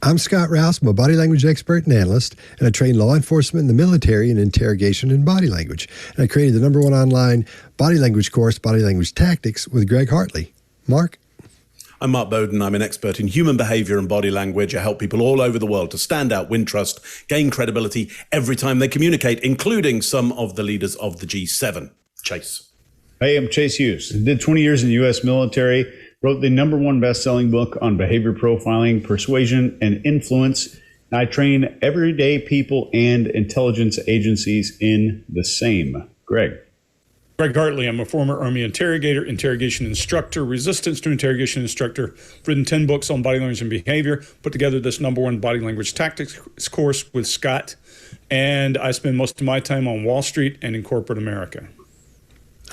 I'm Scott Rouse. I'm a body language expert and analyst, and I train law enforcement in the military in interrogation and body language. And I created the #1 online body language course, Body Language Tactics, with Greg Hartley. Mark? I'm Mark Bowden. I'm an expert in human behavior and body language. I help people all over the world to stand out, win trust, gain credibility every time they communicate, including some of the leaders of the G7. Chase. Hey, I'm Chase Hughes. Did 20 years in the U.S. military, wrote the #1 best-selling book on behavior profiling, persuasion, and influence. I train everyday people and intelligence agencies in the same. Greg. Greg Hartley. I'm a former Army interrogator, interrogation instructor, resistance to interrogation instructor. I've written 10 books on body language and behavior, put together this #1 body language tactics course with Scott, and I spend most of my time on Wall Street and in corporate America.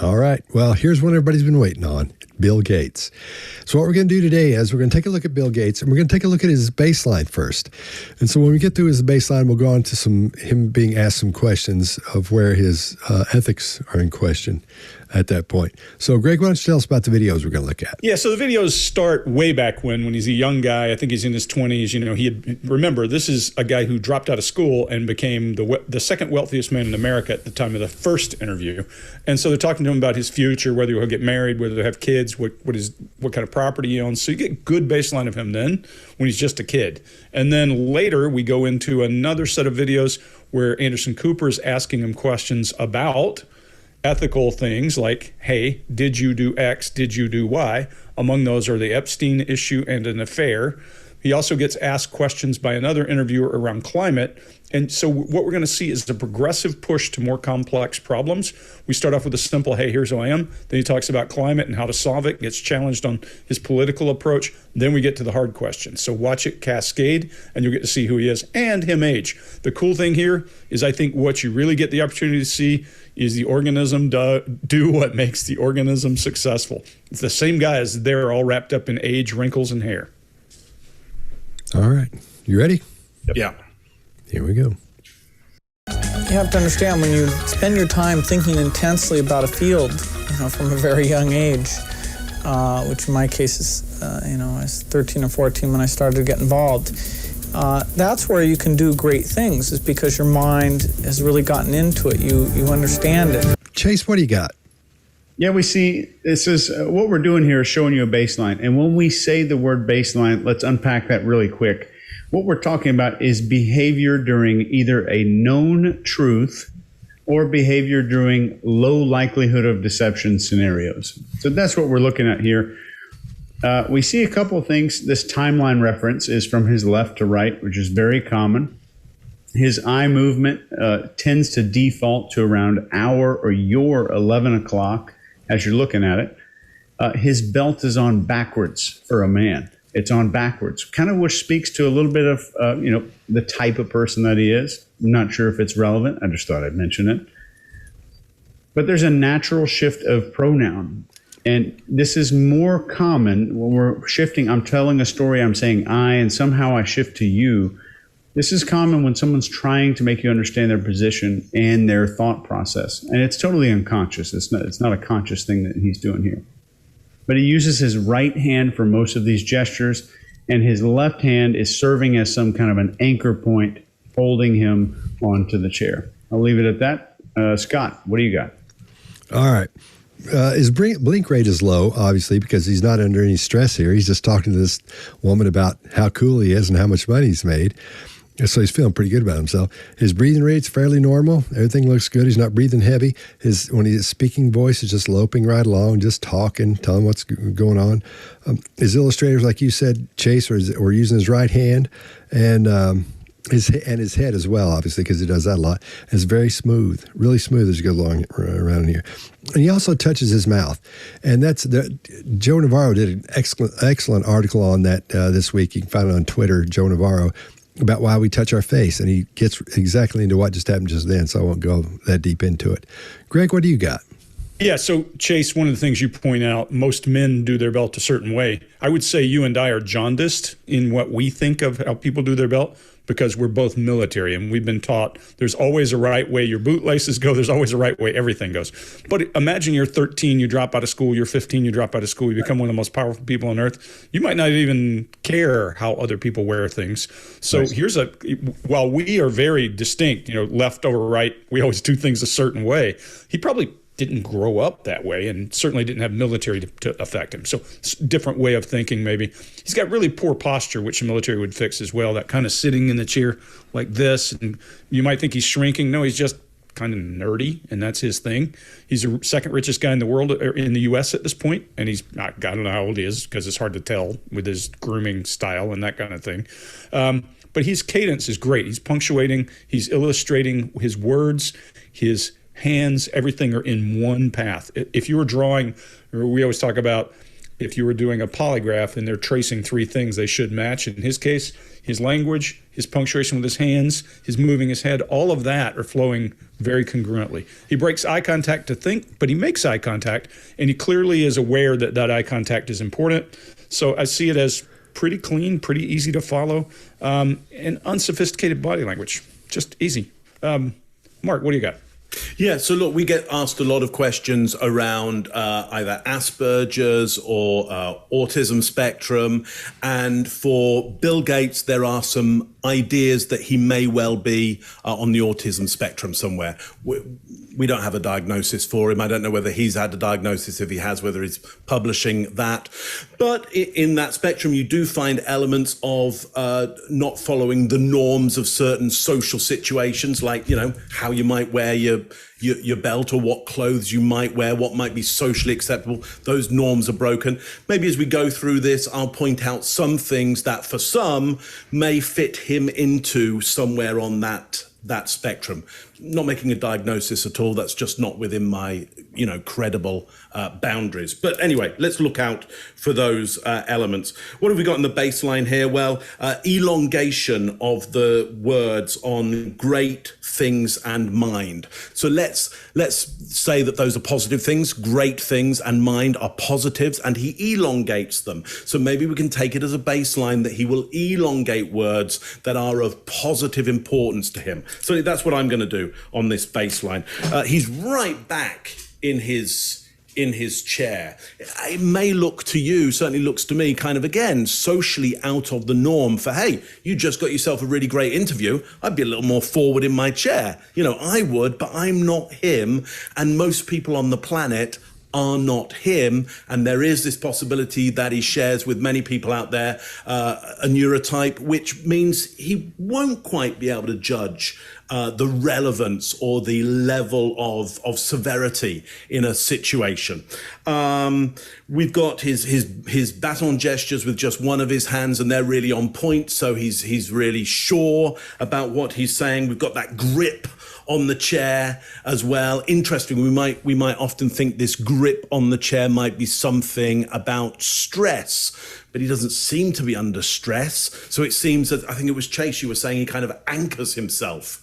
All right. Well, here's one everybody's been waiting on, Bill Gates. So what we're going to do today is we're going to take a look at Bill Gates, and we're going to take a look at his baseline first. And so when we get through his baseline, we'll go on to him being asked some questions of where his ethics are in question at that point. So, Greg, why don't you tell us about the videos we're going to look at? Yeah, so the videos start way back when he's a young guy. I think he's in his 20s. You know, remember, this is a guy who dropped out of school and became the second wealthiest man in America at the time of the first interview. And so they're talking to him about his future, whether he'll get married, whether he'll have kids, what kind of property he owns. So you get a good baseline of him then when he's just a kid. And then later we go into another set of videos where Anderson Cooper is asking him questions about ethical things like, hey, did you do X? Did you do Y? Among those are the Epstein issue and an affair. He also gets asked questions by another interviewer around climate. And so what we're going to see is the progressive push to more complex problems. We start off with a simple, hey, here's who I am. Then he talks about climate and how to solve it, gets challenged on his political approach. Then we get to the hard questions. So watch it cascade, and you'll get to see who he is and him age. The cool thing here is I think what you really get the opportunity to see is the organism do what makes the organism successful. It's the same guys there all wrapped up in age, wrinkles, and hair. All right. You ready? Yep. Yeah. Here we go. You have to understand, when you spend your time thinking intensely about a field, from a very young age, which in my case is, I was 13 or 14 when I started to get involved, that's where you can do great things, is because your mind has really gotten into it. You understand it. Chase, what do you got? Yeah, we see this is what we're doing here is showing you a baseline. And when we say the word baseline, let's unpack that really quick. What we're talking about is behavior during either a known truth or behavior during low likelihood of deception scenarios. So that's what we're looking at here. We see a couple of things. This timeline reference is from his left to right, which is very common. His eye movement tends to default to around our or your 11 o'clock as you're looking at it. His belt is on backwards for a man. It's on backwards, kind of which speaks to a little bit of, the type of person that he is. I'm not sure if it's relevant. I just thought I'd mention it. But there's a natural shift of pronoun. And this is more common when we're shifting. I'm telling a story, I'm saying I, and somehow I shift to you. This is common when someone's trying to make you understand their position and their thought process. And it's totally unconscious. It's not a conscious thing that he's doing here. But he uses his right hand for most of these gestures, and his left hand is serving as some kind of an anchor point, holding him onto the chair. I'll leave it at that. Scott, what do you got? All right. His blink rate is low, obviously, because he's not under any stress here. He's just talking to this woman about how cool he is and how much money he's made. So he's feeling pretty good about himself. His breathing rate's fairly normal. Everything looks good. He's not breathing heavy. When he's speaking voice is just loping right along, just talking, telling what's going on. His illustrators, like you said, Chase, are using his right hand and his head as well, obviously, because he does that a lot. It's very smooth, really smooth as you go along around here. And he also touches his mouth. And Joe Navarro did an excellent article on that this week. You can find it on Twitter, Joe Navarro, about why we touch our face, and he gets exactly into what just happened just then, so I won't go that deep into it. Greg, what do you got? Yeah, so Chase, one of the things you point out, most men do their belt a certain way. I would say you and I are jaundiced in what we think of how people do their belt because we're both military and we've been taught there's always a right way your bootlaces go, there's always a right way everything goes. But imagine you're 13, you drop out of school, you're 15, you drop out of school, you become one of the most powerful people on earth. You might not even care how other people wear things. So while we are very distinct, left over right, we always do things a certain way. He probably didn't grow up that way and certainly didn't have military to affect him. So different way of thinking maybe. He's got really poor posture, which the military would fix as well, that kind of sitting in the chair like this. And you might think he's shrinking. No, he's just kind of nerdy, and that's his thing. He's the second richest guy in the world, or in the U.S. at this point, and I don't know how old he is because it's hard to tell with his grooming style and that kind of thing. But his cadence is great. He's punctuating. He's illustrating his words, his hands, everything are in one path. If you were drawing, we always talk about if you were doing a polygraph and they're tracing three things they should match. In his case, his language, his punctuation with his hands, his moving his head, all of that are flowing very congruently. He breaks eye contact to think, but he makes eye contact, and he clearly is aware that that eye contact is important. So I see it as pretty clean, pretty easy to follow, and unsophisticated body language, just easy. Mark, what do you got? Yeah, so look, we get asked a lot of questions around either Asperger's or autism spectrum. And for Bill Gates, there are some ideas that he may well be on the autism spectrum somewhere. We don't have a diagnosis for him. I don't know whether he's had a diagnosis. If he has, whether he's publishing that. But in that spectrum, you do find elements of not following the norms of certain social situations, like, how you might wear your belt or what clothes you might wear, what might be socially acceptable. Those norms are broken. Maybe as we go through this, I'll point out some things that for some may fit him into somewhere on that spectrum. Not making a diagnosis at all. That's just not within my, credible boundaries. But anyway, let's look out for those elements. What have we got in the baseline here? Well, elongation of the words on great, things, and mind. So let's say that those are positive things. Great things and mind are positives, and he elongates them. So maybe we can take it as a baseline that he will elongate words that are of positive importance to him. So that's what I'm going to do on this baseline. He's right back in his chair. It may look to you, certainly looks to me, kind of, again, socially out of the norm for, hey, you just got yourself a really great interview. I'd be a little more forward in my chair. I would, but I'm not him. And most people on the planet are not him, and there is this possibility that he shares with many people out there a neurotype, which means he won't quite be able to judge the relevance or the level of severity in a situation. We've got his baton gestures with just one of his hands, and they're really on point, so he's really sure about what he's saying. We've got that grip on the chair as well. Interesting, we might often think this grip on the chair might be something about stress, but he doesn't seem to be under stress. So it seems that, I think it was Chase, you were saying he kind of anchors himself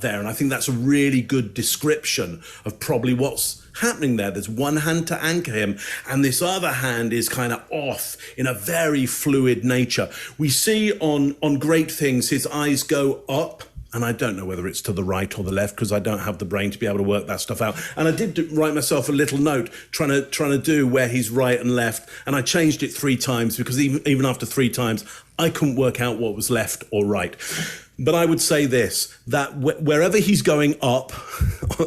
there. And I think that's a really good description of probably what's happening there. There's one hand to anchor him, and this other hand is kind of off in a very fluid nature. We see on great things, his eyes go up, and I don't know whether it's to the right or the left because I don't have the brain to be able to work that stuff out. And I did write myself a little note trying to do where he's right and left, and I changed it 3 times because even after 3 times, I couldn't work out what was left or right. But I would say this, that wherever he's going up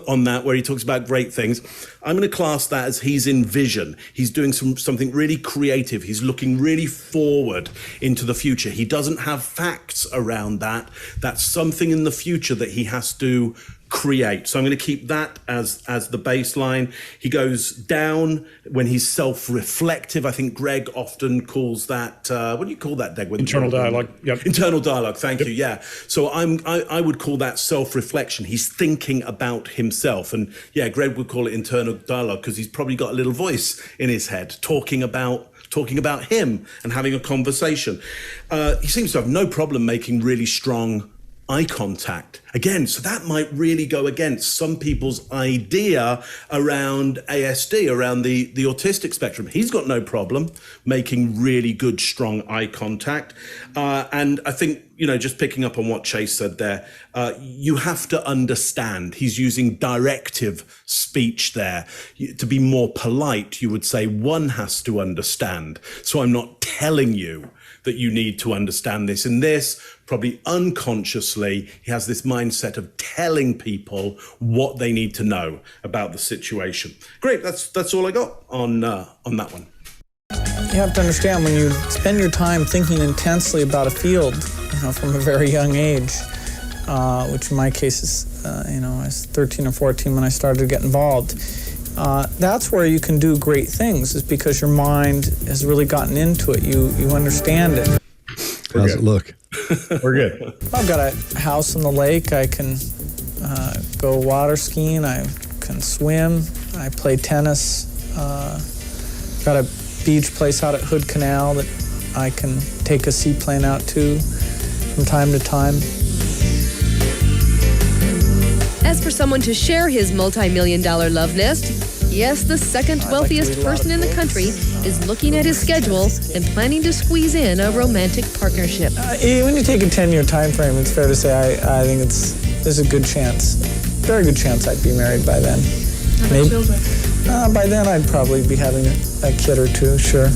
on that, where he talks about great things, I'm going to class that as he's in vision. He's doing something really creative. He's looking really forward into the future. He doesn't have facts around that. That's something in the future that he has to create. So I'm going to keep that as the baseline. He goes down when he's self-reflective. I think Greg often calls that, what do you call that, Deg? Internal dialogue. Yep. Internal dialogue. Thank you. Yeah. So I would call that self-reflection. He's thinking about himself. And yeah, Greg would call it internal dialogue because he's probably got a little voice in his head talking about him and having a conversation. He seems to have no problem making really strong eye contact. Again, so that might really go against some people's idea around ASD, around the autistic spectrum. He's got no problem making really good, strong eye contact. And I think, just picking up on what Chase said there, you have to understand. He's using directive speech there. To be more polite, you would say one has to understand. So I'm not telling you that you need to understand this. In this, probably unconsciously, he has this mindset of telling people what they need to know about the situation. Great, that's all I got on that one. You have to understand, when you spend your time thinking intensely about a field, from a very young age, which in my case is, I was 13 or 14 when I started to get involved. That's where you can do great things, is because your mind has really gotten into it. You understand it. How's it look? We're good. I've got a house on the lake. I can go water skiing. I can swim. I play tennis. Got a beach place out at Hood Canal that I can take a seaplane out to from time to time. As for someone to share his multi-million-dollar love nest, yes, the second wealthiest person in the country is looking at his schedule and planning to squeeze in a romantic partnership. When you take a 10-year time frame, it's fair to say I think there's a good chance, very good chance I'd be married by then. Maybe children? By then I'd probably be having a kid or two, sure.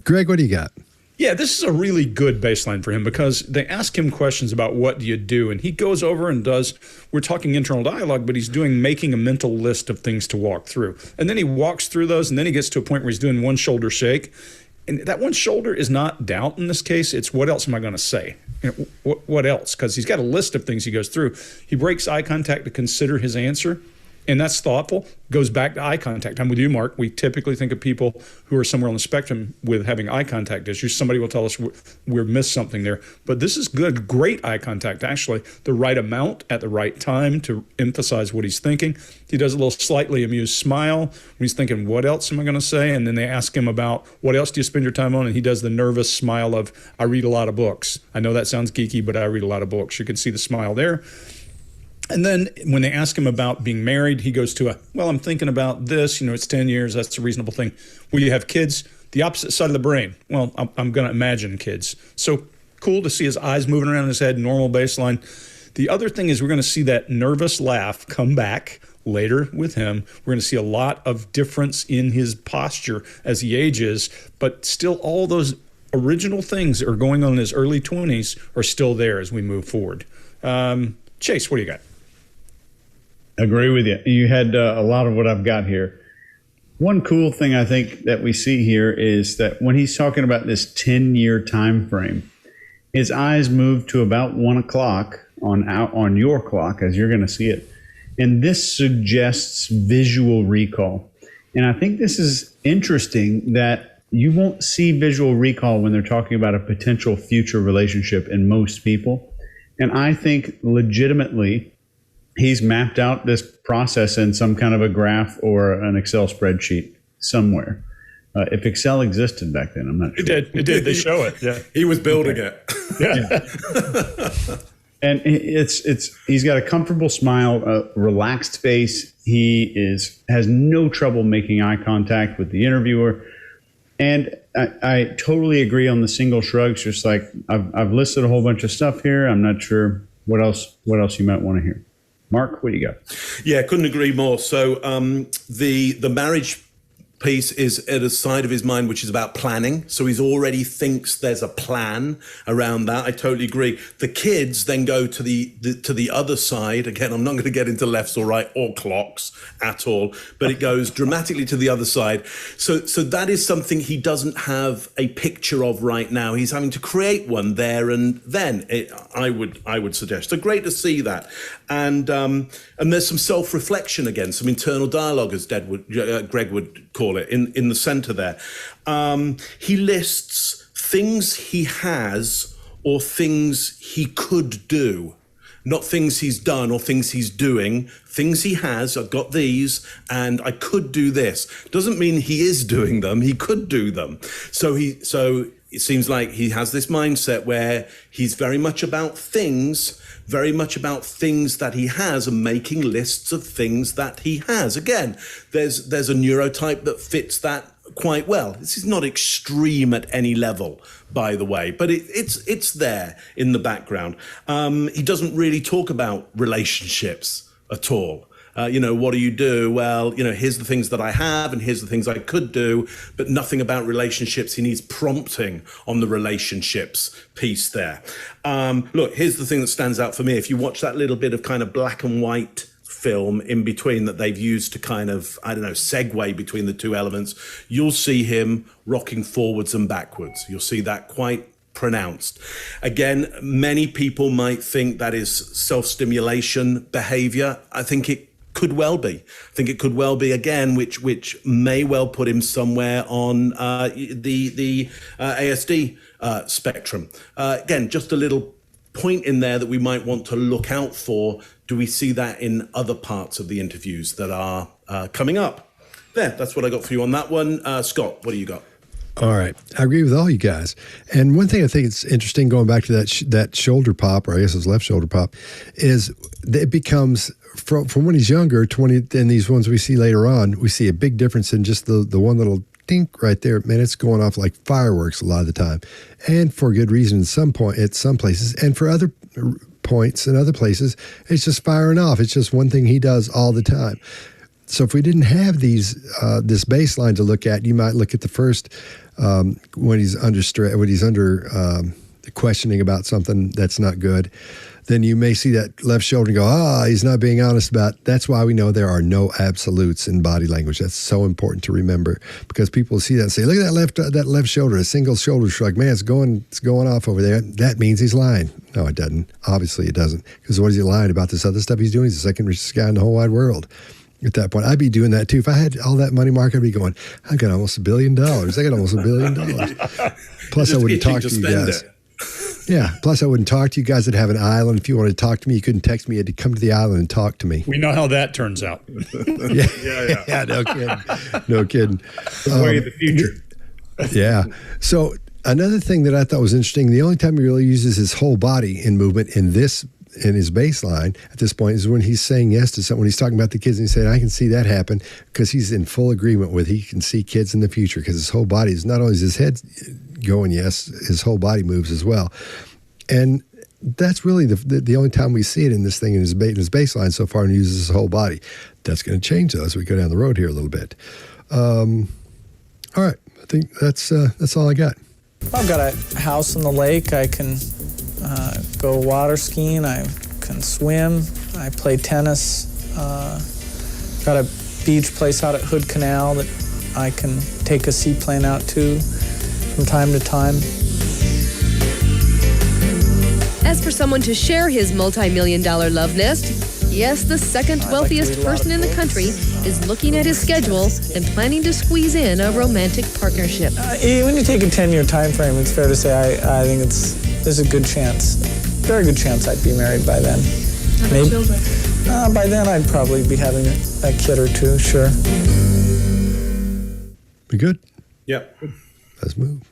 Greg, what do you got? Yeah, this is a really good baseline for him, because they ask him questions about what do you do, and he goes over and does, we're talking internal dialogue, but he's making a mental list of things to walk through. And then he walks through those, and then he gets to a point where he's doing one shoulder shake. And that one shoulder is not doubt in this case, it's what else am I going to say? What else? Because he's got a list of things he goes through. He breaks eye contact to consider his answer. And that's thoughtful. Goes back to eye contact. I'm with you, Mark. We typically think of people who are somewhere on the spectrum with having eye contact issues. Somebody will tell us we're missed something there. But this is good, great eye contact, actually. The right amount at the right time to emphasize what he's thinking. He does a little slightly amused smile when he's thinking, what else am I going to say? And then they ask him about, what else do you spend your time on? And he does the nervous smile of, I read a lot of books. I know that sounds geeky, but I read a lot of books. You can see the smile there. And then when they ask him about being married, he goes to I'm thinking about this, it's 10 years, that's a reasonable thing. Will you have kids? The opposite side of the brain. Well, I'm going to imagine kids. So cool to see his eyes moving around in his head, normal baseline. The other thing is we're going to see that nervous laugh come back later with him. We're going to see a lot of difference in his posture as he ages, but still all those original things that are going on in his early 20s are still there as we move forward. Chase, what do you got? Agree with you. You had a lot of what I've got here. One cool thing I think that we see here is that when he's talking about this 10-year time frame, his eyes move to about 1 o'clock on your clock, as you're going to see it. And this suggests visual recall. And I think this is interesting that you won't see visual recall when they're talking about a potential future relationship in most people. And I think legitimately he's mapped out this process in some kind of a graph or an Excel spreadsheet somewhere. If Excel existed back then, I'm not sure. It did. They show it. Yeah. He was building it. Yeah. And he's got a comfortable smile, a relaxed face. He has no trouble making eye contact with the interviewer. And I totally agree on the single shrugs. Just like I've listed a whole bunch of stuff here. I'm not sure what else you might want to hear. Mark, what do you got? Yeah, couldn't agree more. So the marriage piece is at a side of his mind which is about planning. So he's already thinks there's a plan around that. I totally agree. The kids then go to the other side. Again, I'm not going to get into lefts or right or clocks at all, but it goes dramatically to the other side. So that is something he doesn't have a picture of right now. He's having to create one there and then. I would suggest. So great to see that. And there's some self-reflection again, some internal dialogue, as Greg would call it, in the center there. He lists things he has or things he could do, not things he's done or things he's doing. Things he has, I've got these and I could do this. Doesn't mean he is doing them, he could do them. So it seems like he has this mindset where he's very much about things that he has and making lists of things that he has. Again, there's a neurotype that fits that quite well. This is not extreme at any level, by the way, but it's there in the background. He doesn't really talk about relationships at all. What do you do? Well, here's the things that I have and here's the things I could do, but nothing about relationships. He needs prompting on the relationships piece there. Look, here's the thing that stands out for me. If you watch that little bit of kind of black and white film in between that they've used to kind of, segue between the two elements, you'll see him rocking forwards and backwards. You'll see that quite pronounced. Again, many people might think that is self-stimulation behavior. I think it could well be. Again, which may well put him somewhere on the ASD spectrum. Again, just a little point in there that we might want to look out for. Do we see that in other parts of the interviews that are coming up? That's what I got for you on that one. Scott, what do you got? All right. I agree with all you guys. And one thing I think it's interesting, going back to that shoulder pop, or I guess it's left shoulder pop, is it becomes, from when he's younger, 20, and these ones we see later on, we see a big difference in just the one little dink right there. Man, it's going off like fireworks a lot of the time. And for good reason at some places. And for other points in other places, it's just firing off. It's just one thing he does all the time. So if we didn't have this baseline to look at, you might look at the first when he's under stress, when he's under questioning about something that's not good. Then you may see that left shoulder and go, he's not being honest about. That's why we know there are no absolutes in body language. That's so important to remember, because people see that and say, look at that left shoulder, a single shoulder shrug. Man, it's going off over there. That means he's lying. No, it doesn't. Obviously, it doesn't. Because what is he lying about? This other stuff he's doing? He's the second richest guy in the whole wide world. At that point, I'd be doing that too. If I had all that money, Mark, I'd be going, I got almost $1 billion. I got almost $1 billion. Plus, I wouldn't talk to you guys. Yeah. Plus, I wouldn't talk to you guys that have an island. If you wanted to talk to me, you couldn't text me. You had to come to the island and talk to me. We know how that turns out. Yeah. No kidding. Way of the future. Yeah. So another thing that I thought was interesting, the only time he really uses his whole body in movement in his baseline at this point is when he's saying yes to someone. He's talking about the kids and he's saying, I can see that happen, because he's in full agreement with, he can see kids in the future, because his whole body is, not only is his head going yes, his whole body moves as well. And that's really the only time we see it in this thing in his baseline so far, and he uses his whole body. That's going to change though as we go down the road here a little bit. All right. I think that's all I got. I've got a house on the lake. I can go water skiing. I can swim. I play tennis. Got a beach place out at Hood Canal that I can take a seaplane out to from time to time. As for someone to share his multi-million-dollar love nest, yes, the second wealthiest person in the country is looking at his schedule and planning to squeeze in a romantic partnership. When you take a 10-year time frame, it's fair to say I think there's a good chance, very good chance I'd be married by then. Maybe children. By then I'd probably be having a kid or two, sure. We good? Yep. Let's move.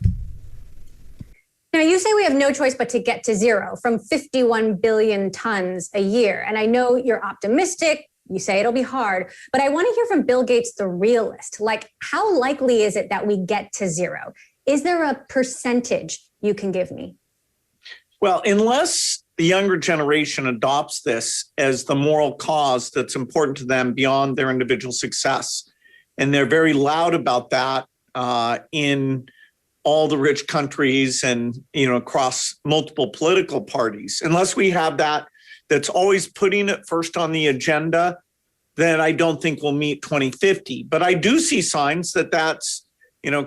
Now, you say we have no choice but to get to zero from 51 billion tons a year. And I know you're optimistic. You say it'll be hard. But I want to hear from Bill Gates, the realist. Like, how likely is it that we get to zero? Is there a percentage you can give me? Well, unless the younger generation adopts this as the moral cause that's important to them beyond their individual success, and they're very loud about that in all the rich countries and, across multiple political parties. Unless we have that's always putting it first on the agenda, then I don't think we'll meet 2050. But I do see signs that that's,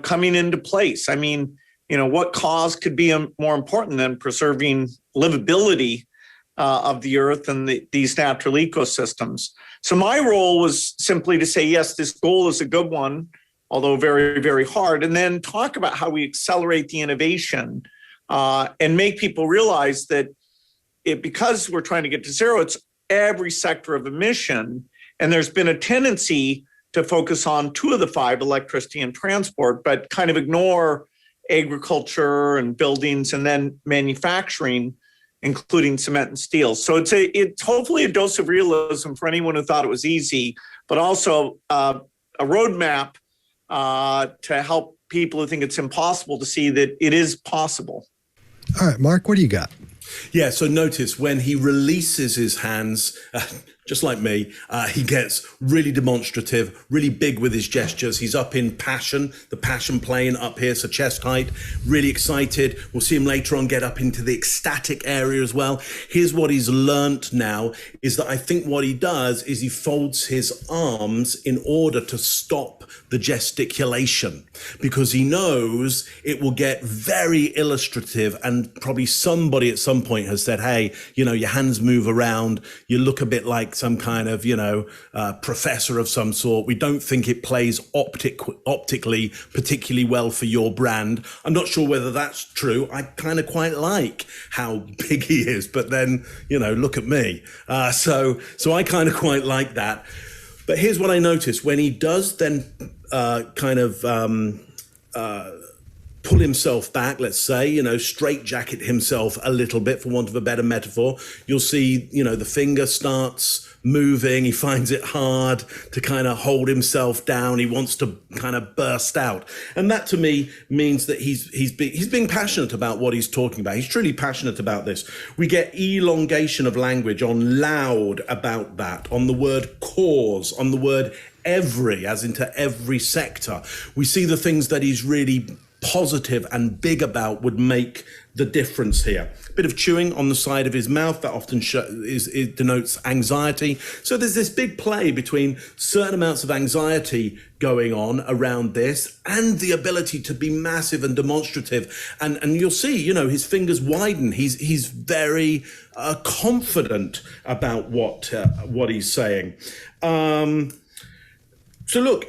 coming into place. I mean, what cause could be more important than preserving livability of the earth and these natural ecosystems? So my role was simply to say, yes, this goal is a good one, although very, very hard, and then talk about how we accelerate the innovation and make people realize that because we're trying to get to zero, it's every sector of emission. And there's been a tendency to focus on two of the five, electricity and transport, but kind of ignore agriculture and buildings, and then manufacturing, including cement and steel. So it's hopefully a dose of realism for anyone who thought it was easy, but also a roadmap to help people who think it's impossible to see that it is possible. All right, Mark, what do you got? Yeah, so notice when he releases his hands, just like me, he gets really demonstrative, really big with his gestures. He's up in passion, the passion plane up here, so chest height, really excited. We'll see him later on get up into the ecstatic area as well. Here's what he's learnt now, is that I think what he does is he folds his arms in order to stop the gesticulation, because he knows it will get very illustrative, and probably somebody at some point has said, hey, your hands move around, you look a bit like some kind of, professor of some sort. We don't think it plays optically particularly well for your brand. I'm not sure whether that's true. I kind of quite like how big he is, but then, look at me. So I kind of quite like that. But here's what I noticed. When he does then pull himself back, let's say, straitjacket himself a little bit, for want of a better metaphor, you'll see, the finger starts moving. He finds it hard to kind of hold himself down. He wants to kind of burst out. And that to me means that he's being passionate about what he's talking about. He's truly passionate about this. We get elongation of language on loud about that, on the word cause, on the word every, as into every sector. We see the things that he's really positive and big about would make the difference here. A bit of chewing on the side of his mouth, that often it denotes anxiety. So there's this big play between certain amounts of anxiety going on around this and the ability to be massive and demonstrative. And you'll see, his fingers widen. He's very confident about what he's saying. So look,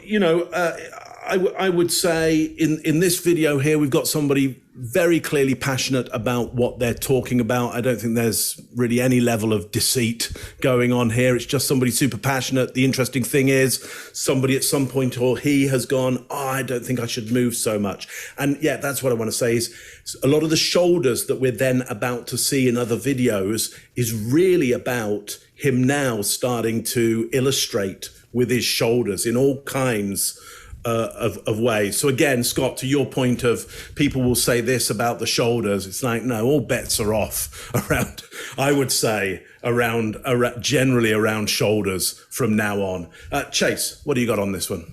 I would say in this video here, we've got somebody very clearly passionate about what they're talking about. I don't think there's really any level of deceit going on here. It's just somebody super passionate. The interesting thing is somebody at some point, or he has gone, I don't think I should move so much. And yeah, that's what I want to say is a lot of the shoulders that we're then about to see in other videos is really about him now starting to illustrate with his shoulders in all kinds of ways. So again, Scott, to your point of people will say this about the shoulders, it's like, no, all bets are off around, I would say, generally around shoulders from now on. Chase, what do you got on this one?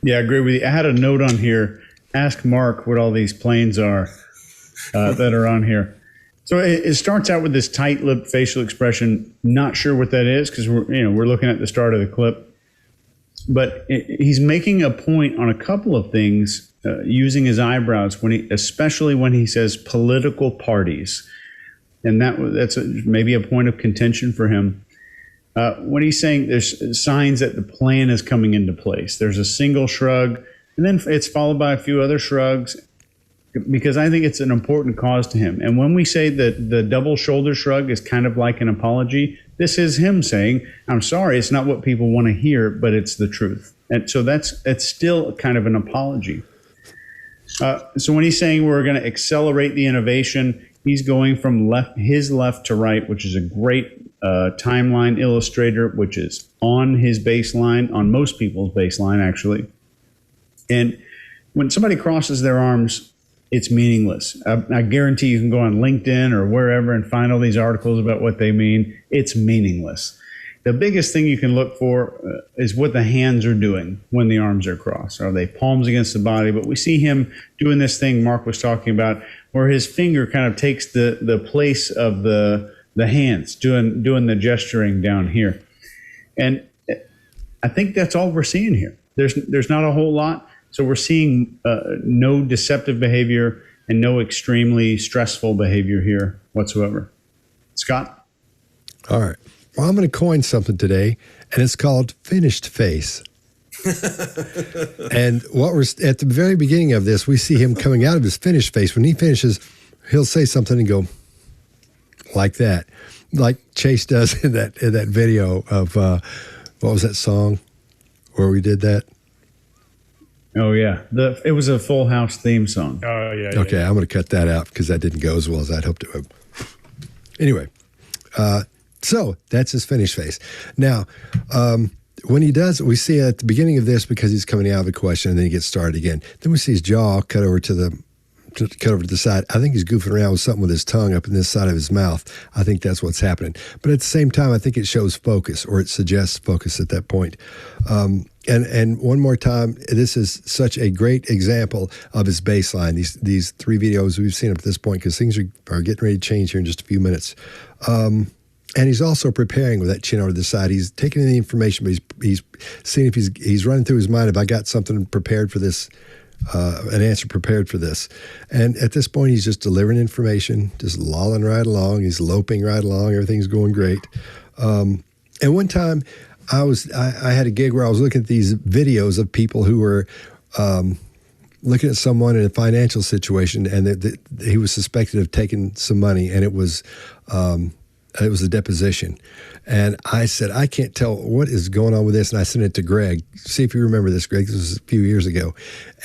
Yeah, I agree with you. I had a note on here. Ask Mark what all these planes are that are on here. So it starts out with this tight-lipped facial expression. Not sure what that is, because we're looking at the start of the clip. But he's making a point on a couple of things using his eyebrows, especially when he says political parties. And that's maybe a point of contention for him. When he's saying there's signs that the plan is coming into place, there's a single shrug, and then it's followed by a few other shrugs, because I think it's an important cause to him. And when we say that the double shoulder shrug is kind of like an apology, this is him saying, I'm sorry, it's not what people want to hear, but it's the truth. And so that's still kind of an apology. So when he's saying we're going to accelerate the innovation, he's going from his left to right, which is a great timeline illustrator, which is on his baseline, on most people's baseline, actually. And when somebody crosses their arms, it's meaningless. I guarantee you can go on LinkedIn or wherever and find all these articles about what they mean. It's meaningless. The biggest thing you can look for is what the hands are doing when the arms are crossed. Are they palms against the body? But we see him doing this thing Mark was talking about, where his finger kind of takes the place of the hands, doing the gesturing down here. And I think that's all we're seeing here. There's not a whole lot. So we're seeing no deceptive behavior and no extremely stressful behavior here whatsoever. Scott? All right. Well, I'm going to coin something today, and it's called finished face. And what we're at the very beginning of this, we see him coming out of his finished face. When he finishes, he'll say something and go like that, like Chase does in that video of what was that song where we did that? Oh yeah, it was a Full House theme song. Oh yeah. Okay, I'm going to cut that out because that didn't go as well as I'd hoped it would. Anyway, so that's his finished face. Now, when he does, we see at the beginning of this, because he's coming out of a question and then he gets started again. Then we see his jaw cut over to the side. I think he's goofing around with something with his tongue up in this side of his mouth. I think that's what's happening. But at the same time, I think it shows focus, or it suggests focus at that point. And one more time, this is such a great example of his baseline. These three videos we've seen up to this point, because things are getting ready to change here in just a few minutes. And he's also preparing with that chin over the side. He's taking in the information, but he's seeing if he's running through his mind, if I got something prepared for this, an answer prepared for this. And at this point, he's just delivering information, just lolling right along. He's loping right along. Everything's going great. And one time, I had a gig where I was looking at these videos of people who were looking at someone in a financial situation, and he was suspected of taking some money, and it was a deposition. And I said, I can't tell what is going on with this. And I sent it to Greg. See if you remember this, Greg. This was a few years ago.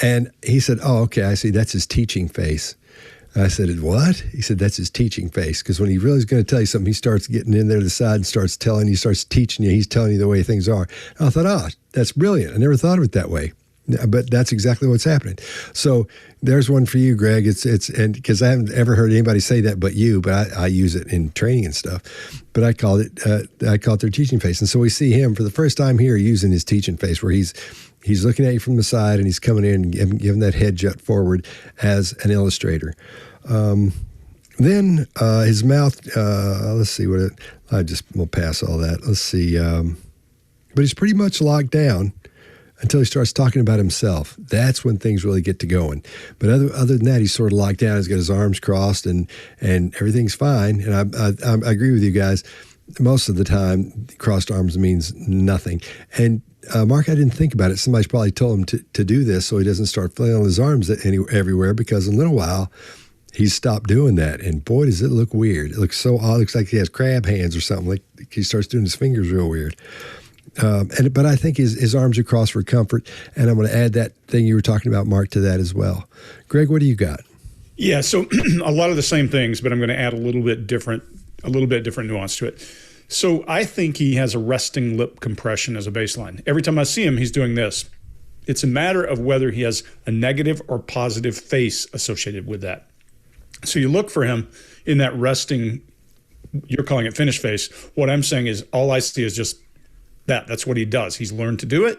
And he said, oh, okay, I see. That's his teaching face. And I said, what? He said, that's his teaching face. Because when he really is going to tell you something, he starts getting in there to the side and starts telling you, starts teaching you. He's telling you the way things are. And I thought, that's brilliant. I never thought of it that way. But that's exactly what's happening. So there's one for you, Greg. And because I haven't ever heard anybody say that but you, but I use it in training and stuff. But I call it their teaching face. And so we see him for the first time here using his teaching face, where he's looking at you from the side and he's coming in and giving that head jut forward as an illustrator. Then his mouth. Let's see we'll pass all that. Let's see. But he's pretty much locked down until he starts talking about himself. That's when things really get to going. But other than that, he's sort of locked down. He's got his arms crossed, and everything's fine. And I agree with you guys. Most of the time, crossed arms means nothing. And Mark, I didn't think about it. Somebody's probably told him to do this so he doesn't start flailing his arms everywhere, because in a little while, he's stopped doing that. And boy, does it look weird. It looks so odd. It looks like he has crab hands or something. Like he starts doing his fingers real weird. But I think his arms are crossed for comfort, and I'm going to add that thing you were talking about, Mark, to that as well. Greg, what do you got? Yeah, so a lot of the same things, but I'm going to add a little bit different nuance to it. So I think he has a resting lip compression as a baseline. Every time I see him, he's doing this. It's a matter of whether he has a negative or positive face associated with that. So you look for him in that resting, you're calling it finished face. What I'm saying is all I see is just that's what he does. He's learned to do it,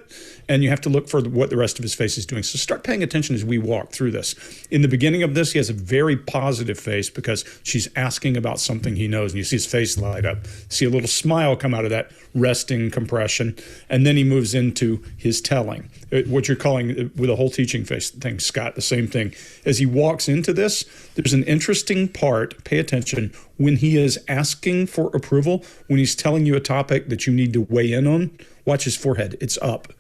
and you have to look for what the rest of his face is doing. So start paying attention as we walk through this. In the beginning of this, he has a very positive face because she's asking about something he knows, and you see his face light up. See a little smile come out of that resting compression, and then he moves into his telling. What you're calling with a whole teaching face thing, Scott, the same thing. As he walks into this, there's an interesting part, pay attention, when he is asking for approval, when he's telling you a topic that you need to weigh in on, watch his forehead, it's up.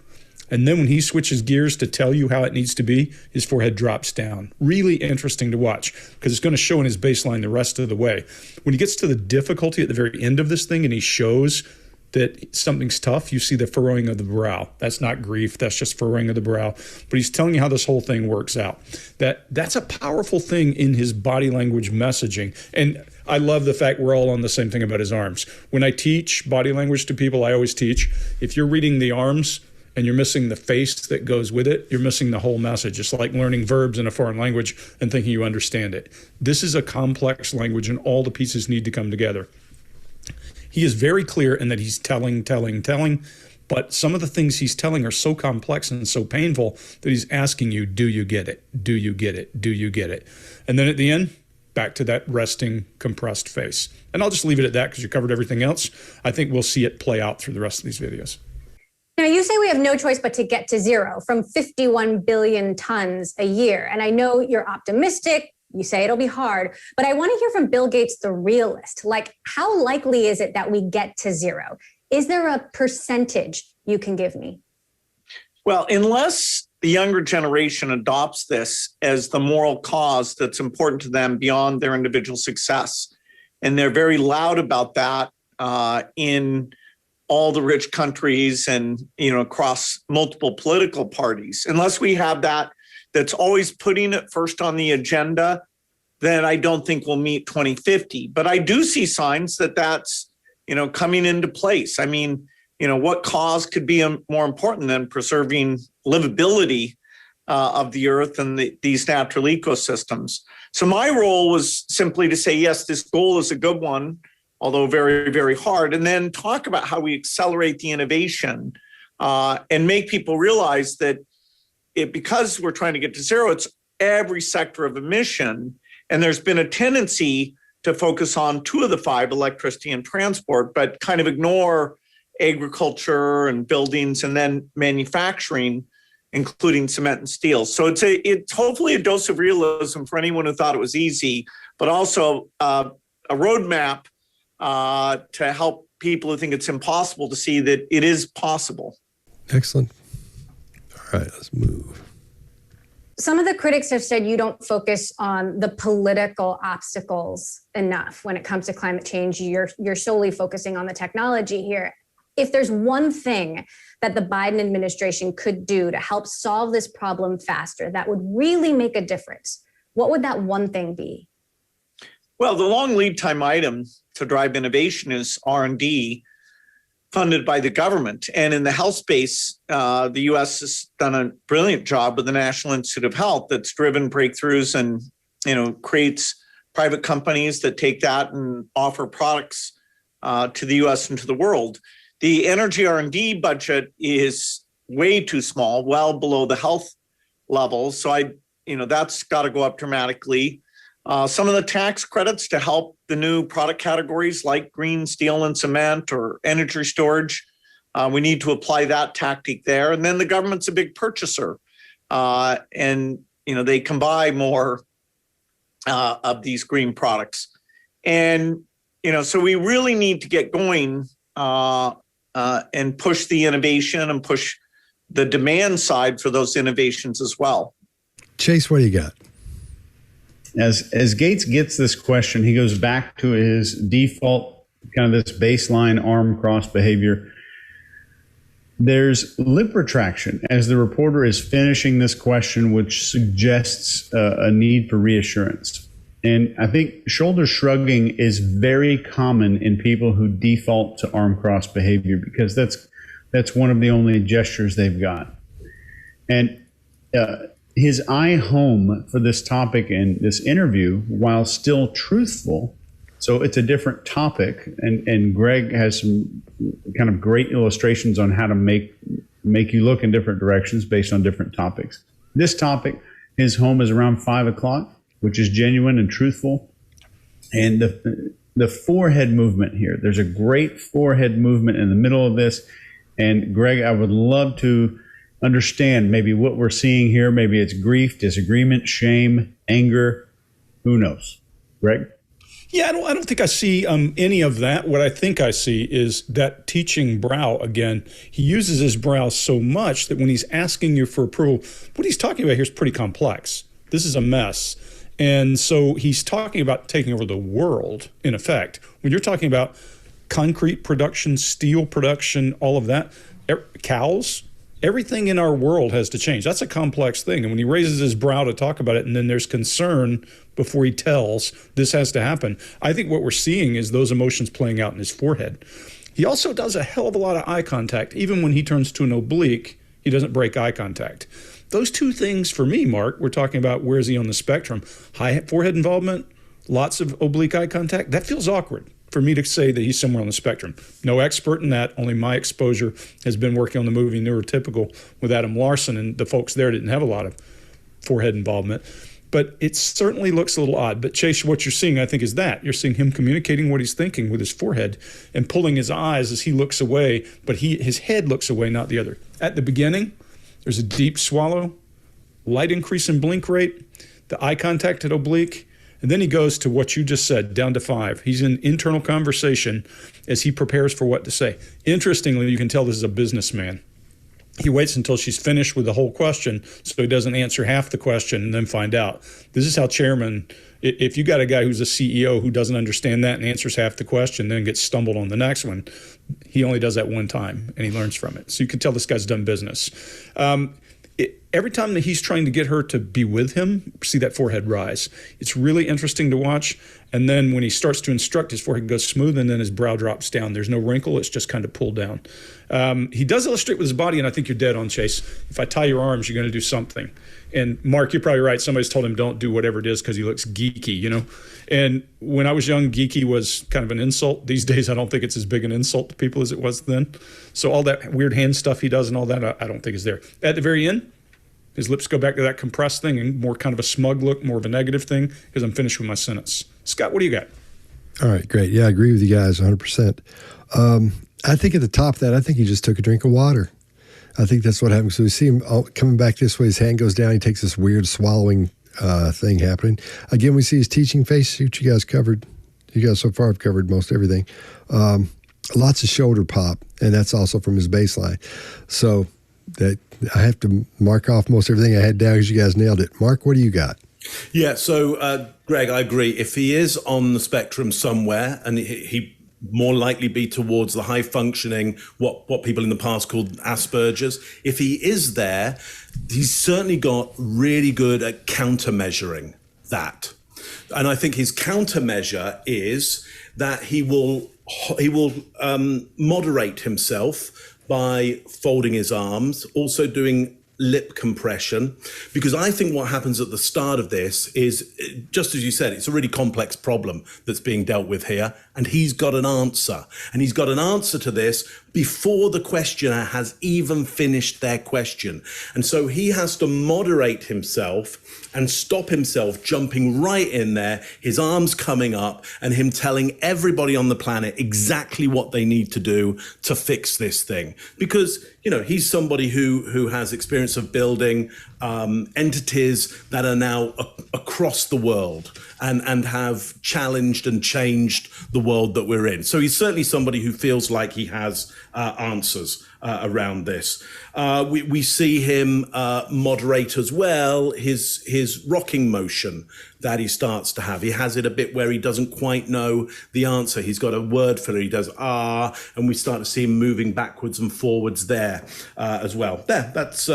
And then when he switches gears to tell you how it needs to be, his forehead drops down. Really interesting to watch, because it's going to show in his baseline the rest of the way. When he gets to the difficulty at the very end of this thing and he shows that something's tough, you see the furrowing of the brow. That's not grief, that's just furrowing of the brow. But he's telling you how this whole thing works out. That's a powerful thing in his body language messaging. And I love the fact we're all on the same thing about his arms. When I teach body language to people, I always teach, if you're reading the arms and you're missing the face that goes with it, you're missing the whole message. It's like learning verbs in a foreign language and thinking you understand it. This is a complex language, and all the pieces need to come together. He is very clear in that he's telling, but some of the things he's telling are so complex and so painful that he's asking you, do you get it? Do you get it? Do you get it? And then at the end, back to that resting, compressed face. And I'll just leave it at that because you covered everything else. I think we'll see it play out through the rest of these videos. Now, you say we have no choice but to get to zero from 51 billion tons a year. And I know you're optimistic. You say it'll be hard, but I want to hear from Bill Gates, the realist. Like, how likely is it that we get to zero? Is there a percentage you can give me? Well, unless the younger generation adopts this as the moral cause that's important to them beyond their individual success, and they're very loud about that in all the rich countries and, across multiple political parties. Unless we have that's always putting it first on the agenda, then I don't think we'll meet 2050. But I do see signs that that's, coming into place. I mean, what cause could be more important than preserving livability of the earth and these natural ecosystems? So my role was simply to say, yes, this goal is a good one, although very, very hard, and then talk about how we accelerate the innovation and make people realize that because we're trying to get to zero, it's every sector of emission. And there's been a tendency to focus on 2 of the 5, electricity and transport, but kind of ignore agriculture and buildings and then manufacturing, including cement and steel. So it's hopefully a dose of realism for anyone who thought it was easy, but also a roadmap to help people who think it's impossible to see that it is possible. Excellent. All right, let's move. Some of the critics have said you don't focus on the political obstacles enough when it comes to climate change. You're solely focusing on the technology here. If there's one thing that the Biden administration could do to help solve this problem faster, that would really make a difference, what would that one thing be? Well, the long lead time item to drive innovation is R&D funded by the government. And in the health space, the U.S. has done a brilliant job with the National Institute of Health that's driven breakthroughs and, creates private companies that take that and offer products to the U.S. and to the world. The energy R&D budget is way too small, well below the health levels. So that's got to go up dramatically. Some of the tax credits to help the new product categories like green steel and cement or energy storage, we need to apply that tactic there. And then the government's a big purchaser, and they can buy more of these green products. And so we really need to get going and push the innovation and push the demand side for those innovations as well. Chase, what do you got? As Gates gets this question, he goes back to his default, kind of this baseline arm cross behavior. There's lip retraction as the reporter is finishing this question, which suggests a need for reassurance. And I think shoulder shrugging is very common in people who default to arm cross behavior because that's one of the only gestures they've got. And his eye home for this topic and this interview, while still truthful, so it's a different topic, and Greg has some kind of great illustrations on how to make you look in different directions based on different topics. This topic, his home is around 5 o'clock, which is genuine and truthful. And the forehead movement here, there's a great forehead movement in the middle of this. And Greg, I would love to understand maybe what we're seeing here. Maybe it's grief, disagreement, shame, anger, who knows? Greg? Yeah, I don't think I see any of that. What I think I see is that teaching brow again. He uses his brow so much that when he's asking you for approval, what he's talking about here is pretty complex. This is a mess. And so he's talking about taking over the world, in effect. When you're talking about concrete production, steel production, all of that, cows, everything in our world has to change. That's a complex thing. And when he raises his brow to talk about it, and then there's concern before he tells this has to happen, I think what we're seeing is those emotions playing out in his forehead. He also does a hell of a lot of eye contact. Even when he turns to an oblique, he doesn't break eye contact. Those two things for me, Mark, we're talking about where is he on the spectrum. High forehead involvement, lots of oblique eye contact. That feels awkward for me to say that he's somewhere on the spectrum. No expert in that. Only my exposure has been working on the movie Neurotypical with Adam Larson, and the folks there didn't have a lot of forehead involvement. But it certainly looks a little odd. But Chase, what you're seeing, I think, is that. You're seeing him communicating what he's thinking with his forehead and pulling his eyes as he looks away, but his head looks away, not the other. At the beginning, there's a deep swallow, light increase in blink rate, the eye contact at oblique, and then he goes to what you just said, down to 5. He's in internal conversation as he prepares for what to say. Interestingly, you can tell this is a businessman. he waits until she's finished with the whole question so he doesn't answer half the question and then find out. This is how chairman, if you got a guy who's a CEO who doesn't understand that and answers half the question, then gets stumbled on the next one, he only does that one time and he learns from it. So you can tell this guy's done business. Every time that he's trying to get her to be with him, see that forehead rise. It's really interesting to watch. And then when he starts to instruct, his forehead goes smooth and then his brow drops down. There's no wrinkle. It's just kind of pulled down. He does illustrate with his body, and I think you're dead on, Chase. If I tie your arms, you're going to do something. And Mark, you're probably right. Somebody's told him don't do whatever it is because he looks geeky, you know? And when I was young, geeky was kind of an insult. These days, I don't think it's as big an insult to people as it was then. So all that weird hand stuff he does and all that, I don't think is there. At the very end, his lips go back to that compressed thing and more kind of a smug look, more of a negative thing, because I'm finished with my sentence. Scott, what do you got? All right, great. Yeah, I agree with you guys 100%. I think at the top of that, I think he just took a drink of water. I think that's what happens. So we see him coming back this way. His hand goes down. He takes this weird swallowing thing happening. Again, we see his teaching face, which you guys covered. You guys so far have covered most everything. Lots of shoulder pop, and that's also from his baseline. So that I have to mark off most everything I had down because you guys nailed it. Mark, what do you got? Yeah, so Greg, I agree. If he is on the spectrum somewhere, and he more likely be towards the high functioning, what people in the past called Asperger's, if he is there, he's certainly got really good at countermeasuring that. And I think his countermeasure is that he will moderate himself by folding his arms, also doing lip compression, because I think what happens at the start of this is, just as you said, it's a really complex problem that's being dealt with here, and he's got an answer. And he's got an answer to this before the questioner has even finished their question. And so he has to moderate himself and stop himself jumping right in there, his arms coming up, and him telling everybody on the planet exactly what they need to do to fix this thing. Because, you know, he's somebody who has experience of building entities that are now across the world and have challenged and changed the world that we're in. So he's certainly somebody who feels like he has answers around this. We see him moderate as well his rocking motion that he starts to have. He has it a bit where he doesn't quite know the answer. He's got a word filler. He does and we start to see him moving backwards and forwards there as well. That's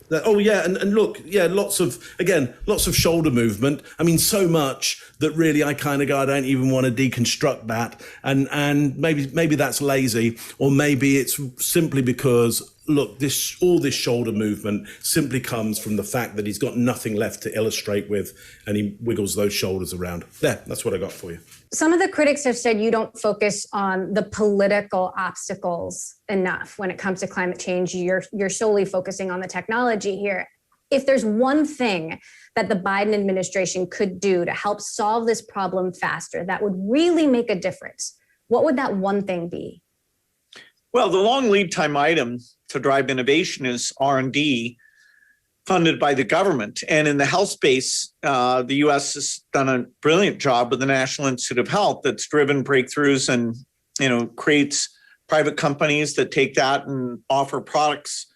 and look, lots of shoulder movement. I mean, so much that really I kind of go, I don't even want to deconstruct that. And maybe that's lazy, or maybe it's simply because, look, all this shoulder movement simply comes from the fact that he's got nothing left to illustrate with, and he wiggles those shoulders around. That's what I got for you. Some of the critics have said you don't focus on the political obstacles enough when it comes to climate change. You're solely focusing on the technology here. If there's one thing that the Biden administration could do to help solve this problem faster, that would really make a difference, what would that one thing be? Well, the long lead time item to drive innovation is R&D funded by the government. And in the health space, the U.S. has done a brilliant job with the National Institute of Health that's driven breakthroughs and, creates private companies that take that and offer products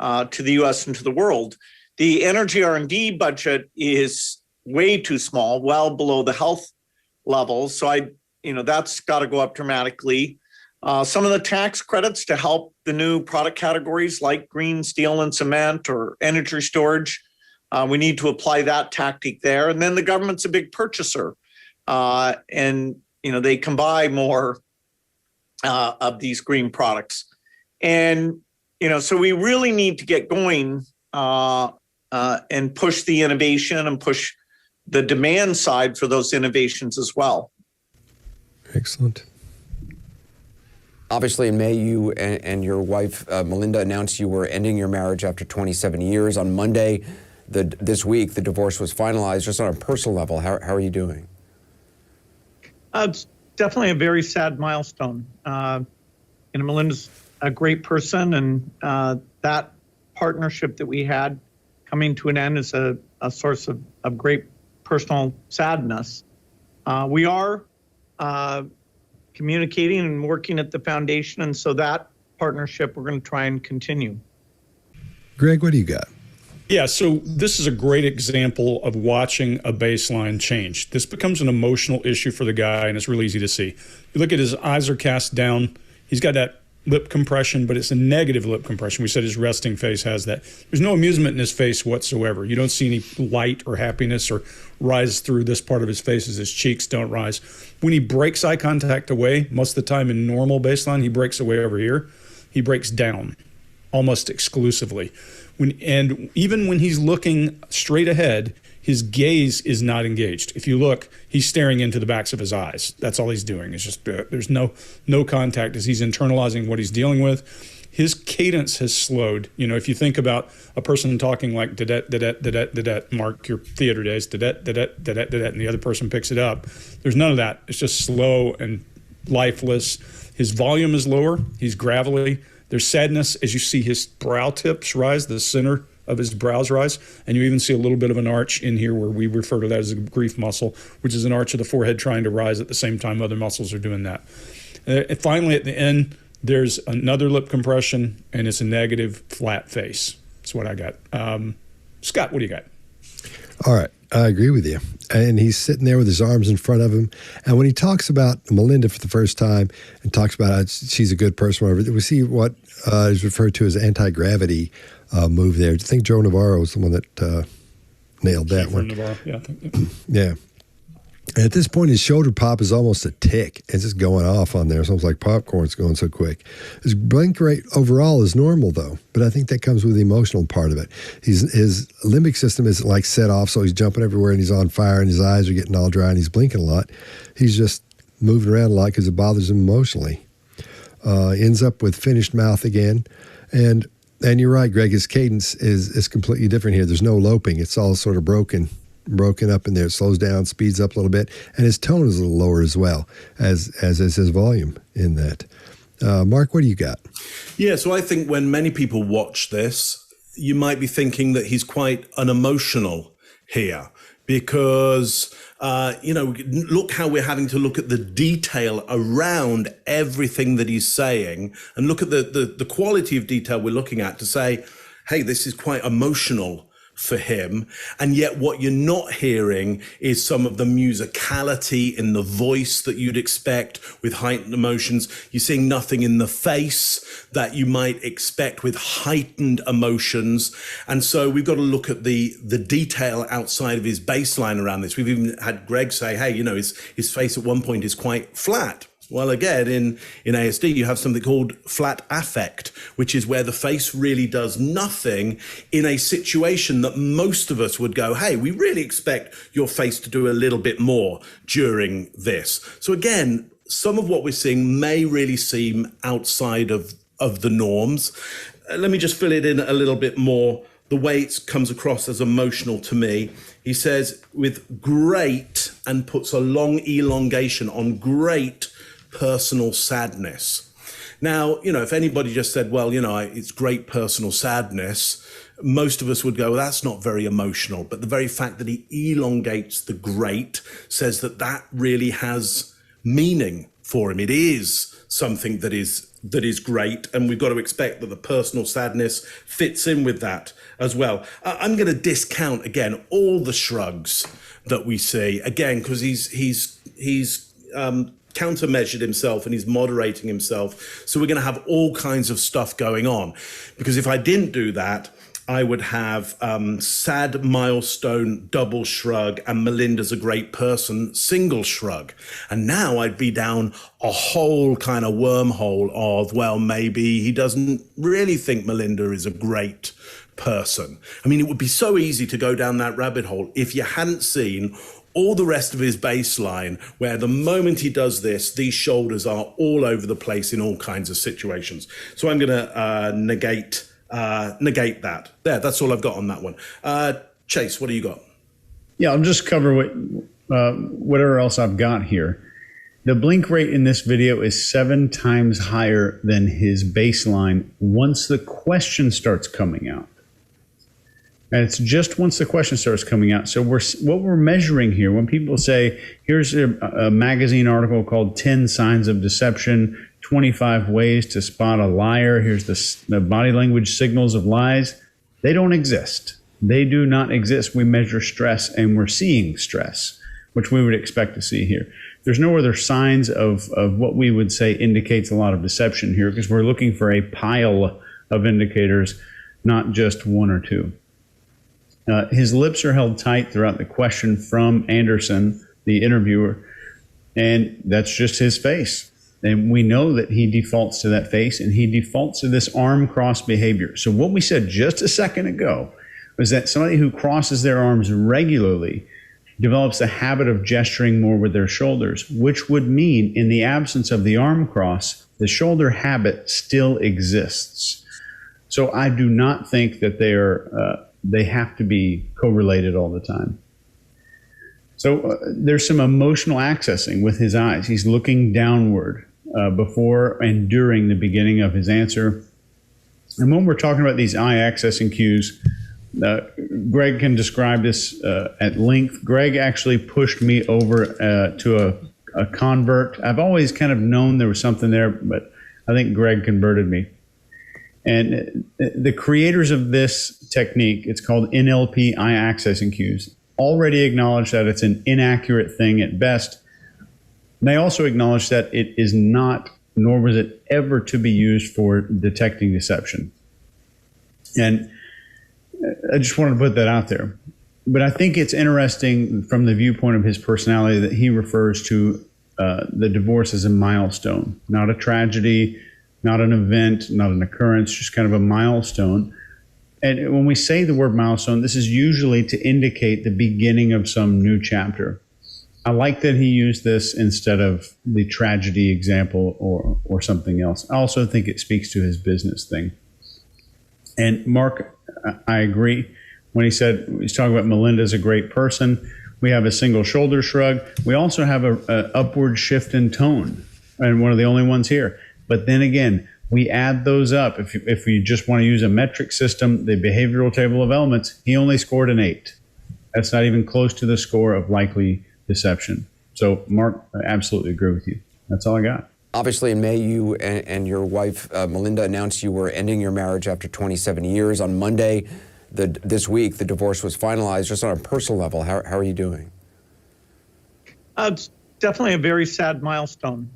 to the U.S. and to the world. The energy R&D budget is way too small, well below the health levels. So that's got to go up dramatically. Some of the tax credits to help the new product categories like green steel and cement or energy storage, we need to apply that tactic there. And then the government's a big purchaser, and they can buy more of these green products. And so we really need to get going and push the innovation and push the demand side for those innovations as well. Excellent. Obviously, in May, you and your wife, Melinda, announced you were ending your marriage after 27 years. On Monday, this week, the divorce was finalized. Just on a personal level, how are you doing? It's definitely a very sad milestone. Melinda's a great person, and that partnership that we had coming to an end is a source of great personal sadness. We are communicating and working at the foundation. And so that partnership we're going to try and continue. Greg, what do you got? Yeah, so this is a great example of watching a baseline change. This becomes an emotional issue for the guy, and it's really easy to see. You look at his eyes are cast down. He's got that lip compression, but it's a negative lip compression. We said his resting face has that. There's no amusement in his face whatsoever. You don't see any light or happiness or rise through this part of his face as his cheeks don't rise. When he breaks eye contact away, most of the time in normal baseline, he breaks away over here. He breaks down almost exclusively. And even when he's looking straight ahead, his gaze is not engaged. If you look, he's staring into the backs of his eyes. That's all he's doing. It's just there's no contact as he's internalizing what he's dealing with. His cadence has slowed. You know, if you think about a person talking like da-da, Mark, your theater days, da-da, and the other person picks it up, there's none of that. It's just slow and lifeless. His volume is lower. He's gravelly. There's sadness as you see his brow tips rise, the center of his brows rise, and you even see a little bit of an arch in here where we refer to that as a grief muscle, which is an arch of the forehead trying to rise at the same time other muscles are doing that. And finally, at the end, there's another lip compression, and it's a negative flat face. That's what I got. Scott, what do you got? All right. I agree with you. And he's sitting there with his arms in front of him. And when he talks about Melinda for the first time and talks about how she's a good person, whatever, we see what is referred to as anti-gravity move there. I think Joe Navarro is the one that nailed that one. Navarro. Yeah, I think, yeah. And at this point, his shoulder pop is almost a tick. It's just going off on there. It's almost like popcorn's going so quick. His blink rate overall is normal, though. But I think that comes with the emotional part of it. His limbic system isn't like set off, so he's jumping everywhere and he's on fire and his eyes are getting all dry and he's blinking a lot. He's just moving around a lot because it bothers him emotionally. Ends up with finished mouth again. And you're right, Greg, his cadence is completely different here. There's no loping. It's all sort of broken up in there. It slows down, speeds up a little bit, and his tone is a little lower as well, as is his volume in that. Mark, what do you got? Yeah, so I think when many people watch this, you might be thinking that he's quite unemotional here because, look how we're having to look at the detail around everything that he's saying and look at the quality of detail we're looking at to say, hey, this is quite emotional for him. And yet what you're not hearing is some of the musicality in the voice that you'd expect with heightened emotions. You're seeing nothing in the face that you might expect with heightened emotions. And so we've got to look at the detail outside of his baseline around this. We've even had Greg say, hey, his face at one point is quite flat. Well, again, in ASD, you have something called flat affect, which is where the face really does nothing in a situation that most of us would go, hey, we really expect your face to do a little bit more during this. So again, some of what we're seeing may really seem outside of the norms. Let me just fill it in a little bit more. The way it comes across as emotional to me, he says with great, and puts a long elongation on great personal sadness. Now, if anybody just said, well, it's great personal sadness, most of us would go, well, that's not very emotional. But the very fact that he elongates the great says that really has meaning for him. It is something that is great, and we've got to expect that the personal sadness fits in with that as well. I'm going to discount again all the shrugs that we see again because he's countermeasured himself and he's moderating himself. So we're going to have all kinds of stuff going on, because if I didn't do that, I would have sad milestone double shrug and Melinda's a great person single shrug. And now I'd be down a whole kind of wormhole of, well, maybe he doesn't really think Melinda is a great person. I mean, it would be so easy to go down that rabbit hole if you hadn't seen all the rest of his baseline, where the moment he does this, these shoulders are all over the place in all kinds of situations. So I'm going to negate that. That's all I've got on that one. Chase, what do you got? Yeah, I'll just cover whatever else I've got here. The blink rate in this video is 7 times higher than his baseline once the question starts coming out. And it's just once the question starts coming out. So what we're measuring here, when people say, here's a magazine article called 10 Signs of Deception, 25 Ways to Spot a Liar, here's the body language signals of lies, they don't exist. They do not exist. We measure stress, and we're seeing stress, which we would expect to see here. There's no other signs of what we would say indicates a lot of deception here, because we're looking for a pile of indicators, not just one or two. His lips are held tight throughout the question from Anderson, the interviewer, and that's just his face. And we know that he defaults to that face, and he defaults to this arm cross behavior. So what we said just a second ago was that somebody who crosses their arms regularly develops a habit of gesturing more with their shoulders, which would mean in the absence of the arm cross, the shoulder habit still exists. So I do not think that they have to be correlated all the time. So there's some emotional accessing with his eyes. He's looking downward before and during the beginning of his answer. And when we're talking about these eye accessing cues, Greg can describe this at length. Greg actually pushed me over to a convert. I've always kind of known there was something there, but I think Greg converted me. And the creators of this technique, it's called NLP eye accessing cues, already acknowledge that it's an inaccurate thing at best. They also acknowledge that it is not, nor was it ever to be used for detecting deception. And I just wanted to put that out there. But I think it's interesting from the viewpoint of his personality that he refers to the divorce as a milestone, not a tragedy, not an event, not an occurrence, just kind of a milestone. And when we say the word milestone, this is usually to indicate the beginning of some new chapter. I like that he used this instead of the tragedy example or something else. I also think it speaks to his business thing. And Mark, I agree when he said, he's talking about Melinda as a great person. We have a single shoulder shrug. We also have a upward shift in tone, and one of the only ones here. But then again, we add those up. If we just want to use a metric system, the behavioral table of elements, he only scored an 8. That's not even close to the score of likely deception. So, Mark, I absolutely agree with you. That's all I got. Obviously, in May, you and your wife, Melinda, announced you were ending your marriage after 27 years. On Monday, this week, the divorce was finalized. Just on a personal level, how are you doing? It's definitely a very sad milestone.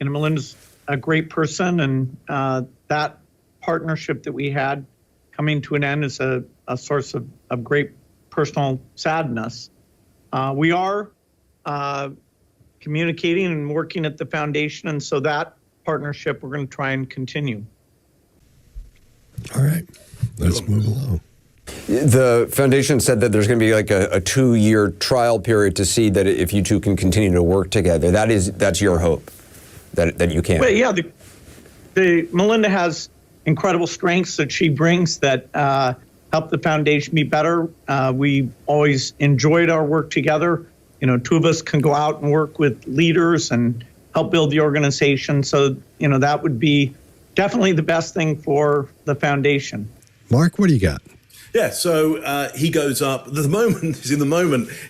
Melinda's a great person, and that partnership that we had coming to an end is a source of great personal sadness. We are communicating and working at the foundation, and so that partnership we're going to try and continue. All right, let's move along. The foundation said that there's going to be like a 2-year trial period to see that if you two can continue to work together. That's your hope that you can. Well, yeah, the Melinda has incredible strengths that she brings that help the foundation be better. We always enjoyed our work together. Two of us can go out and work with leaders and help build the organization. So, that would be definitely the best thing for the foundation. Mark, what do you got? Yeah, so he goes up. The moment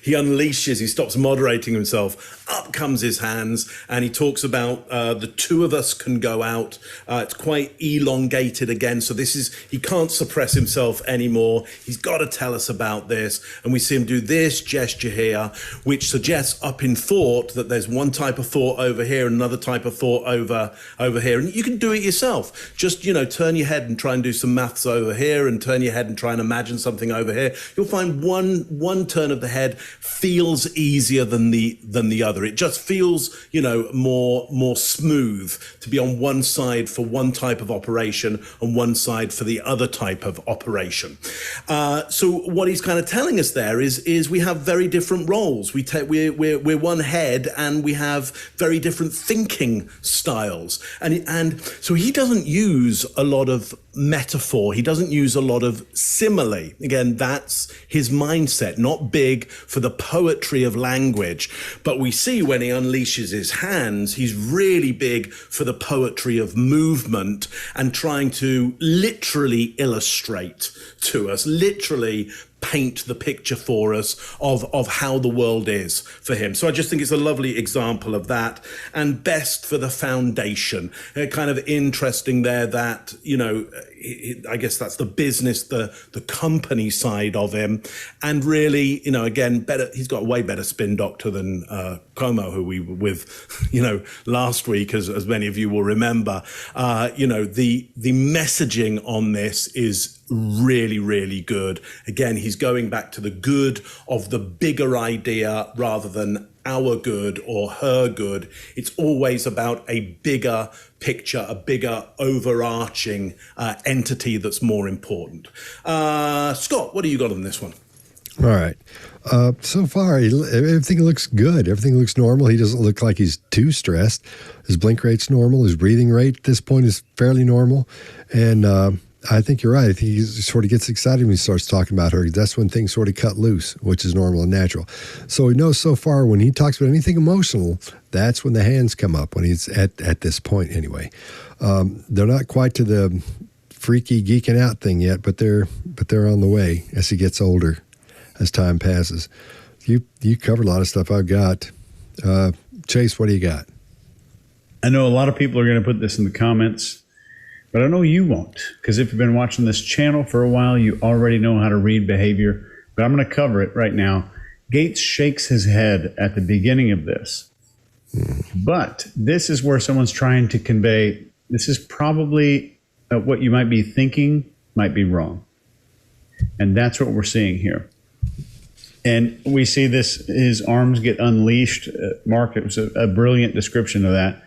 he unleashes, he stops moderating himself. Up comes his hands, and he talks about the two of us can go out. It's quite elongated again, so he can't suppress himself anymore. He's got to tell us about this, and we see him do this gesture here, which suggests up in thought that there's one type of thought over here and another type of thought over here, and you can do it yourself. Just turn your head and try and do some maths over here, and turn your head and try and imagine something over here. You'll find one turn of the head feels easier than the other. It just feels, more smooth to be on one side for one type of operation and one side for the other type of operation. So what he's kind of telling us there is we have very different roles. We're one head, and we have very different thinking styles. And so he doesn't use a lot of metaphor. He doesn't use a lot of simile. Again, that's his mindset, not big for the poetry of language. But we see when he unleashes his hands, he's really big for the poetry of movement and trying to literally illustrate to us, literally paint the picture for us of how the world is for him. So I just think it's a lovely example of that. And best for the foundation. Kind of interesting there that, you know, I guess that's the business, the company side of him. And really, you know, again, better. He's got a way better spin doctor than Como, who we were with, you know, last week, as many of you will remember. You know, the messaging on this is really, really good. Again, he's going back to the good of the bigger idea rather than our good or her good. It's always about a bigger picture, a bigger overarching entity that's more important. Scott, what do you got on this one? All right. So far, everything looks good. Everything looks normal. He doesn't look like he's too stressed. His blink rate's normal. His breathing rate at this point is fairly normal. And I think you're right. I think he sort of gets excited when he starts talking about her. That's when things sort of cut loose, which is normal and natural. So we know so far when he talks about anything emotional, that's when the hands come up, when he's at this point anyway. They're not quite to the freaky geeking out thing yet, but they're on the way as he gets older, as time passes. You covered a lot of stuff I've got. Chase, what do you got? I know a lot of people are going to put this in the comments, but I know you won't, because if you've been watching this channel for a while, you already know how to read behavior, but I'm going to cover it right now. Gates shakes his head at the beginning of this, but this is where someone's trying to convey, this is probably what you might be thinking might be wrong. And that's what we're seeing here. And we see this, his arms get unleashed. Mark, it was a brilliant description of that.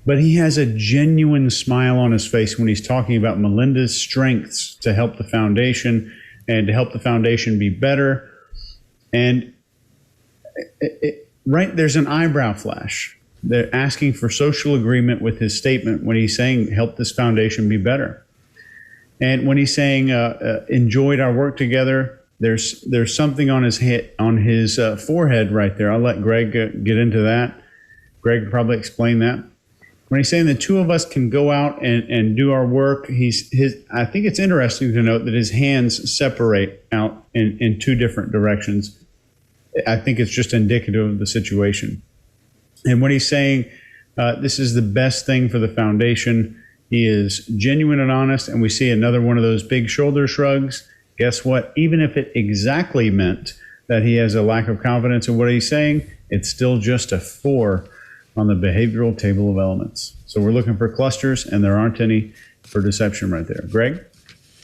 But he has a genuine smile on his face when he's talking about Melinda's strengths to help the foundation and to help the foundation be better. And right, there's an eyebrow flash. They're asking for social agreement with his statement when he's saying, help this foundation be better. And when he's saying, enjoyed our work together, there's something on his head, on his forehead right there. I'll let Greg get into that. Greg could probably explain that. When he's saying the two of us can go out and do our work, I think it's interesting to note that his hands separate out in two different directions. I think it's just indicative of the situation. And when he's saying this is the best thing for the foundation, he is genuine and honest, and we see another one of those big shoulder shrugs. Guess what? Even if it exactly meant that he has a lack of confidence in what he's saying, it's still just a 4 on the behavioral table of elements. So we're looking for clusters, and there aren't any for deception right there. Greg?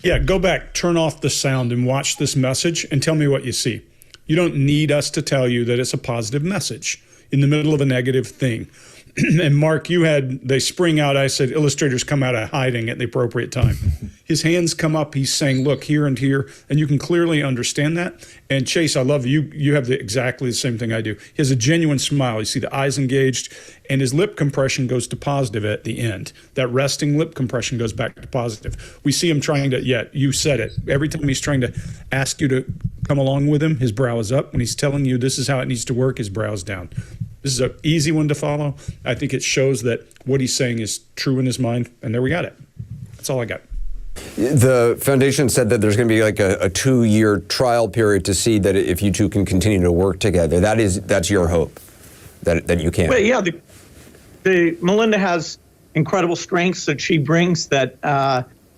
Yeah, go back, turn off the sound, and watch this message, and tell me what you see. You don't need us to tell you that it's a positive message in the middle of a negative thing. And Mark, they spring out. I said, illustrators come out of hiding at the appropriate time. His hands come up. He's saying, look, here and here. And you can clearly understand that. And Chase, I love you. You have exactly the same thing I do. He has a genuine smile. You see the eyes engaged, and his lip compression goes to positive at the end. That resting lip compression goes back to positive. We see him trying to, you said it. Every time he's trying to ask you to come along with him, his brow is up. When he's telling you this is how it needs to work, his brow is down. This is an easy one to follow. I think it shows that what he's saying is true in his mind, and there we got it. That's all I got. The foundation said that there's going to be like a 2-year trial period to see that if you two can continue to work together. That's your hope, that you can. Well, yeah, the Melinda has incredible strengths that she brings that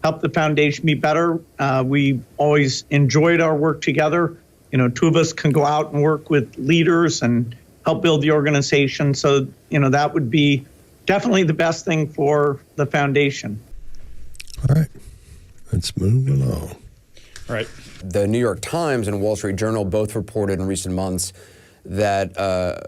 help the foundation be better. We always enjoyed our work together. You know, two of us can go out and work with leaders and help build the organization. So, that would be definitely the best thing for the foundation. All right. Let's move along. All right. The New York Times and Wall Street Journal both reported in recent months that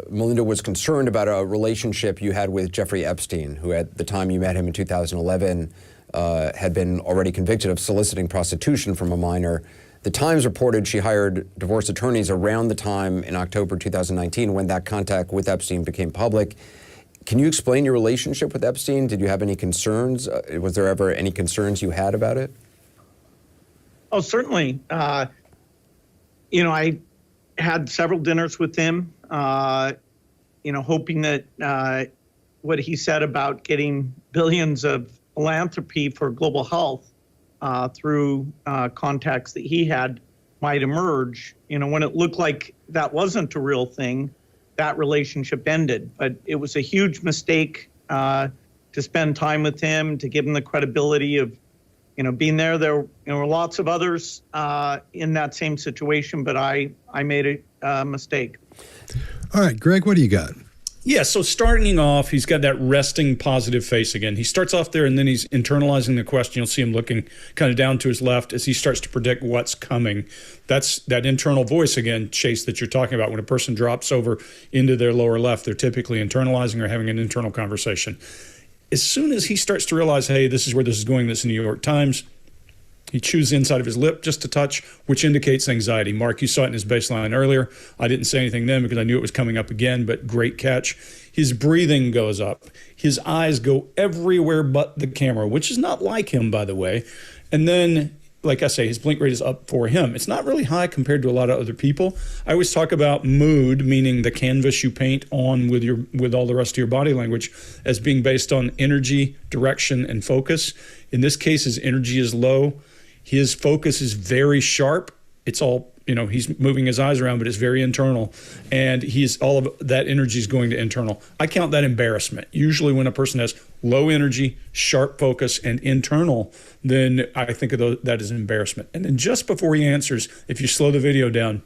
Melinda was concerned about a relationship you had with Jeffrey Epstein, who at the time you met him in 2011 had been already convicted of soliciting prostitution from a minor. The Times reported she hired divorce attorneys around the time in October 2019 when that contact with Epstein became public. Can you explain your relationship with Epstein? Did you have any concerns? Was there ever any concerns you had about it? Oh, certainly. I had several dinners with him, hoping that what he said about getting billions of philanthropy for global health through contacts that he had might emerge. When it looked like that wasn't a real thing, that relationship ended. But it was a huge mistake to spend time with him, to give him the credibility of, being there. There were lots of others in that same situation, but I made a mistake. All right, Greg, what do you got? Yeah, so starting off, he's got that resting positive face again. He starts off there and then he's internalizing the question. You'll see him looking kind of down to his left as he starts to predict what's coming. That's that internal voice again, Chase, that you're talking about. When a person drops over into their lower left, they're typically internalizing or having an internal conversation. As soon as he starts to realize, hey, this is where this is going, this is New York Times, he chews the inside of his lip just a touch, which indicates anxiety. Mark, you saw it in his baseline earlier. I didn't say anything then because I knew it was coming up again, but great catch. His breathing goes up. His eyes go everywhere but the camera, which is not like him, by the way. And then, like I say, his blink rate is up for him. It's not really high compared to a lot of other people. I always talk about mood, meaning the canvas you paint on with all the rest of your body language, as being based on energy, direction, and focus. In this case, his energy is low. His focus is very sharp. It's all, he's moving his eyes around, but it's very internal. And all of that energy is going to internal. I count that embarrassment. Usually when a person has low energy, sharp focus, and internal, then I think of that as an embarrassment. And then just before he answers, if you slow the video down,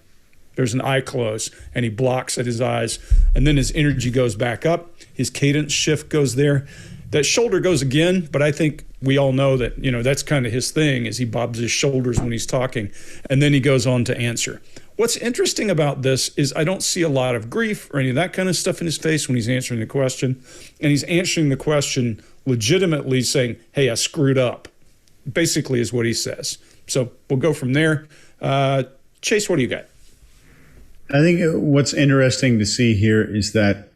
there's an eye close, and he blocks at his eyes. And then his energy goes back up. His cadence shift goes there. That shoulder goes again, but I think we all know that, that's kind of his thing, is he bobs his shoulders when he's talking, and then he goes on to answer. What's interesting about this is I don't see a lot of grief or any of that kind of stuff in his face when he's answering the question, and he's answering the question legitimately saying, hey, I screwed up, basically is what he says. So we'll go from there. Chase, what do you got? I think what's interesting to see here is that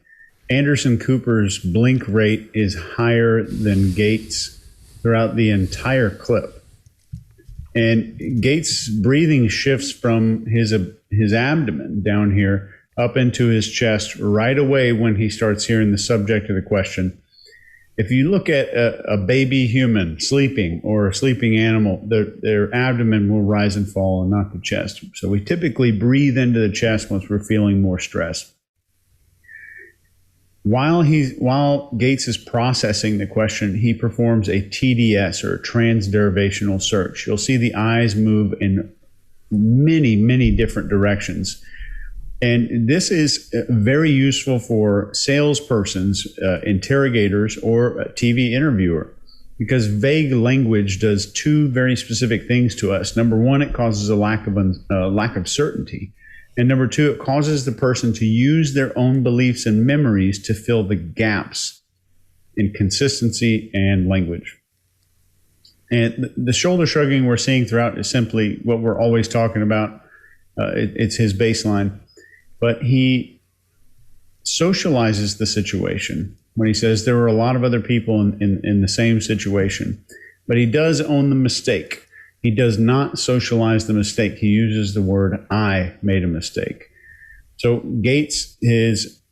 Anderson Cooper's blink rate is higher than Gates throughout the entire clip. And Gates' breathing shifts from his abdomen down here up into his chest right away when he starts hearing the subject of the question. If you look at a baby human sleeping or a sleeping animal, their abdomen will rise and fall and not the chest. So we typically breathe into the chest once we're feeling more stress. While Gates is processing the question, he performs a TDS, or transderivational search. You'll see the eyes move in many, many different directions. And this is very useful for salespersons, interrogators, or a TV interviewer, because vague language does two very specific things to us. Number one, it causes a lack of certainty. And number two, it causes the person to use their own beliefs and memories to fill the gaps in consistency and language. And the shoulder shrugging we're seeing throughout is simply what we're always talking about. It's his baseline. But he socializes the situation when he says there were a lot of other people in the same situation. But he does own the mistake. He does not socialize the mistake. He uses the word, I made a mistake. So Gates, his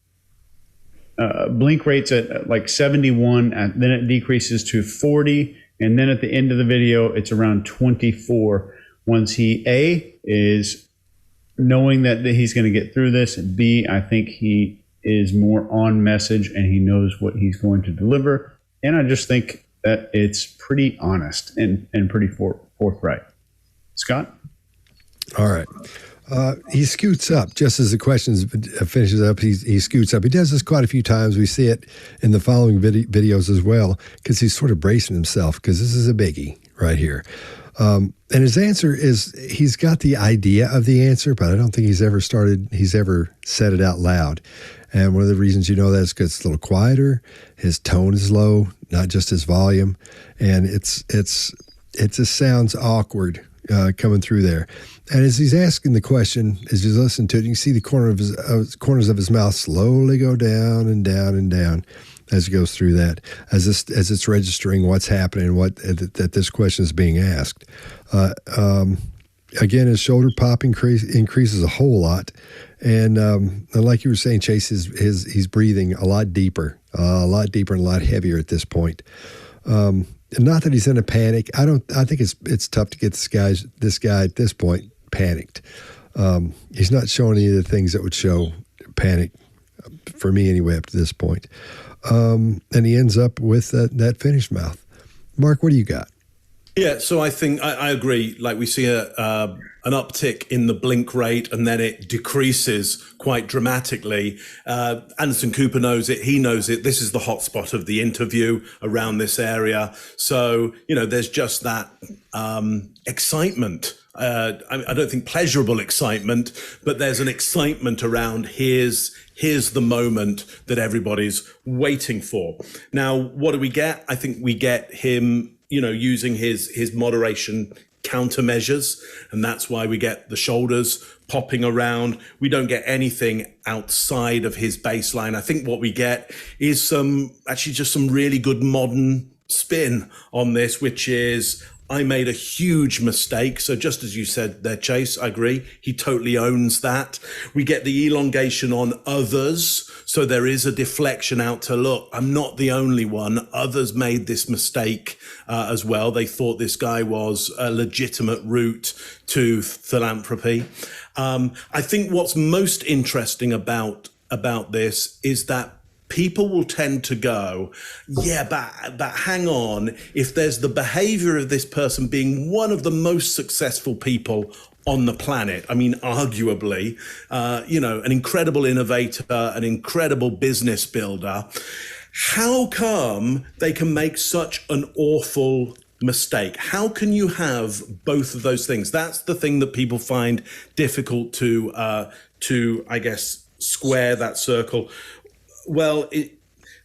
blink rate's at like 71, and then it decreases to 40, and then at the end of the video, it's around 24. Once he, A, is knowing that he's going to get through this, and B, I think he is more on message and he knows what he's going to deliver. And I just think that it's pretty honest and pretty forthright. Scott? All right. He scoots up just as the question finishes up. He scoots up. He does this quite a few times. We see it in the following videos as well, because he's sort of bracing himself, because this is a biggie right here. And his answer is, he's got the idea of the answer, but I don't think he's ever said it out loud. And one of the reasons you know that is because it's a little quieter. His tone is low, not just his volume, and it just sounds awkward coming through there. And as he's asking the question, as you listen to it, you can see the corners of his mouth slowly go down and down and down. as he goes through that, as it's registering what's happening, that this question is being asked. Again, his shoulder pop increases a whole lot, and like you were saying, Chase, he's breathing a lot deeper and a lot heavier at this point. Not that he's in a panic. I think it's tough to get this guy at this point panicked. He's not showing any of the things that would show panic for me anyway up to this point. And he ends up with that finished mouth. Mark, what do you got? Yeah, so I think I agree. Like we see an uptick in the blink rate, and then it decreases quite dramatically. Anderson Cooper knows it. He knows it. This is the hot spot of the interview around this area. So, there's just that excitement. I don't think pleasurable excitement, but there's an excitement around here's the moment that everybody's waiting for. Now, what do we get? I think we get him using his moderation countermeasures, and that's why we get the shoulders popping around. We don't get anything outside of his baseline. I think what we get is just some really good modern spin on this, which is, I made a huge mistake. So just as you said there, Chase, I agree. He totally owns that. We get the elongation on others. So there is a deflection out to, look, I'm not the only one. Others made this mistake as well. They thought this guy was a legitimate route to philanthropy. I think what's most interesting about this is that people will tend to go, yeah, but hang on, if there's the behavior of this person being one of the most successful people on the planet, I mean, arguably, an incredible innovator, an incredible business builder, how come they can make such an awful mistake? How can you have both of those things? That's the thing that people find difficult to I guess, square that circle. Well,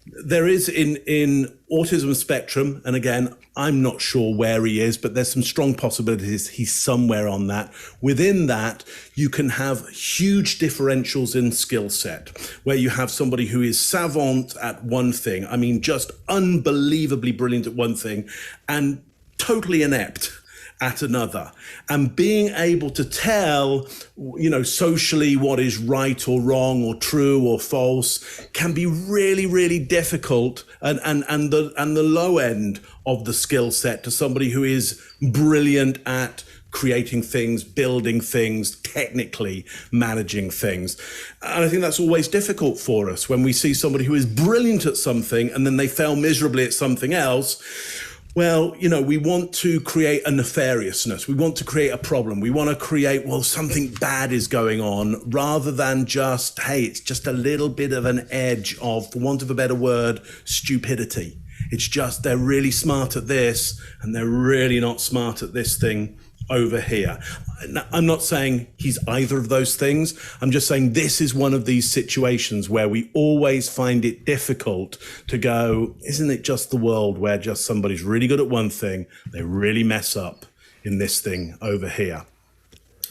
there is in autism spectrum, and again, I'm not sure where he is, but there's some strong possibilities he's somewhere on that. Within that, you can have huge differentials in skill set, where you have somebody who is savant at one thing, I mean, just unbelievably brilliant at one thing, and totally inept at another, and being able to tell, socially what is right or wrong or true or false can be really, really difficult, and the low end of the skill set to somebody who is brilliant at creating things, building things, technically managing things. And I think that's always difficult for us when we see somebody who is brilliant at something and then they fail miserably at something else. Well, we want to create a nefariousness. We want to create a problem. We want to create, something bad is going on, rather than just, hey, it's just a little bit of an edge of, for want of a better word, stupidity. It's just they're really smart at this and they're really not smart at this thing over here. I'm not saying he's either of those things. I'm just saying this is one of these situations where we always find it difficult to go, isn't it just the world where just somebody's really good at one thing, they really mess up in this thing over here?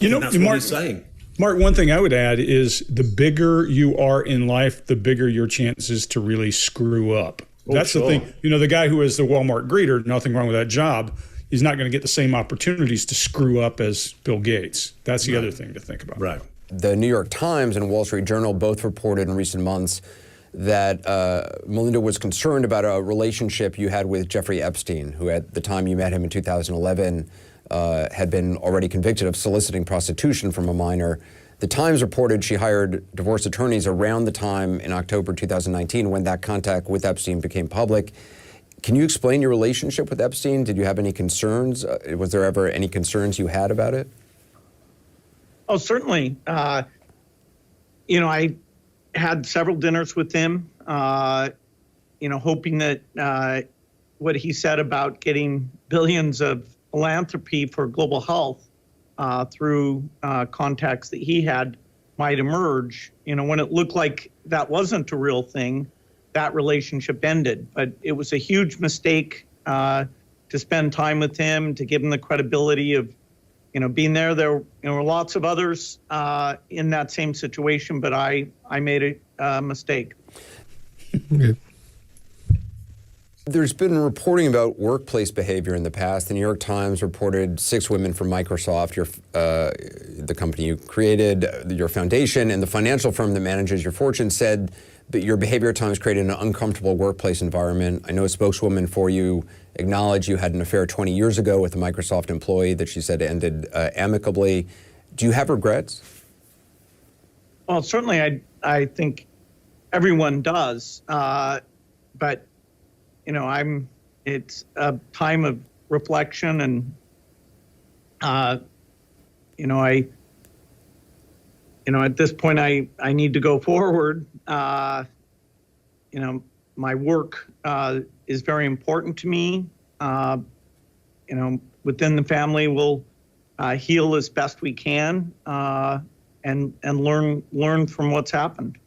That's what he's saying. Mark, one thing I would add is the bigger you are in life, the bigger your chances to really screw up. That's the thing. The guy who is the Walmart greeter, nothing wrong with that job, he's not going to get the same opportunities to screw up as Bill Gates. That's the other thing to think about. Right. The New York Times and Wall Street Journal both reported in recent months that Melinda was concerned about a relationship you had with Jeffrey Epstein, who at the time you met him in 2011 had been already convicted of soliciting prostitution from a minor. The Times reported she hired divorce attorneys around the time in October 2019 when that contact with Epstein became public. Can you explain your relationship with Epstein? Did you have any concerns? Was there ever any concerns you had about it? Oh, certainly. I had several dinners with him, hoping that what he said about getting billions of philanthropy for global health through contacts that he had might emerge. When it looked like that wasn't a real thing, that relationship ended. But it was a huge mistake to spend time with him, to give him the credibility of, being there. There were lots of others in that same situation, but I made a mistake. Okay. There's been reporting about workplace behavior in the past. The New York Times reported 6 women from Microsoft, the company you created, your foundation, and the financial firm that manages your fortune said that your behavior at times created an uncomfortable workplace environment. I know a spokeswoman for you acknowledged you had an affair 20 years ago with a Microsoft employee that she said ended amicably. Do you have regrets? Well, certainly I think everyone does, but it's a time of reflection, and at this point I need to go forward. My work is very important to me. Within the family, we'll heal as best we can, and learn from what's happened.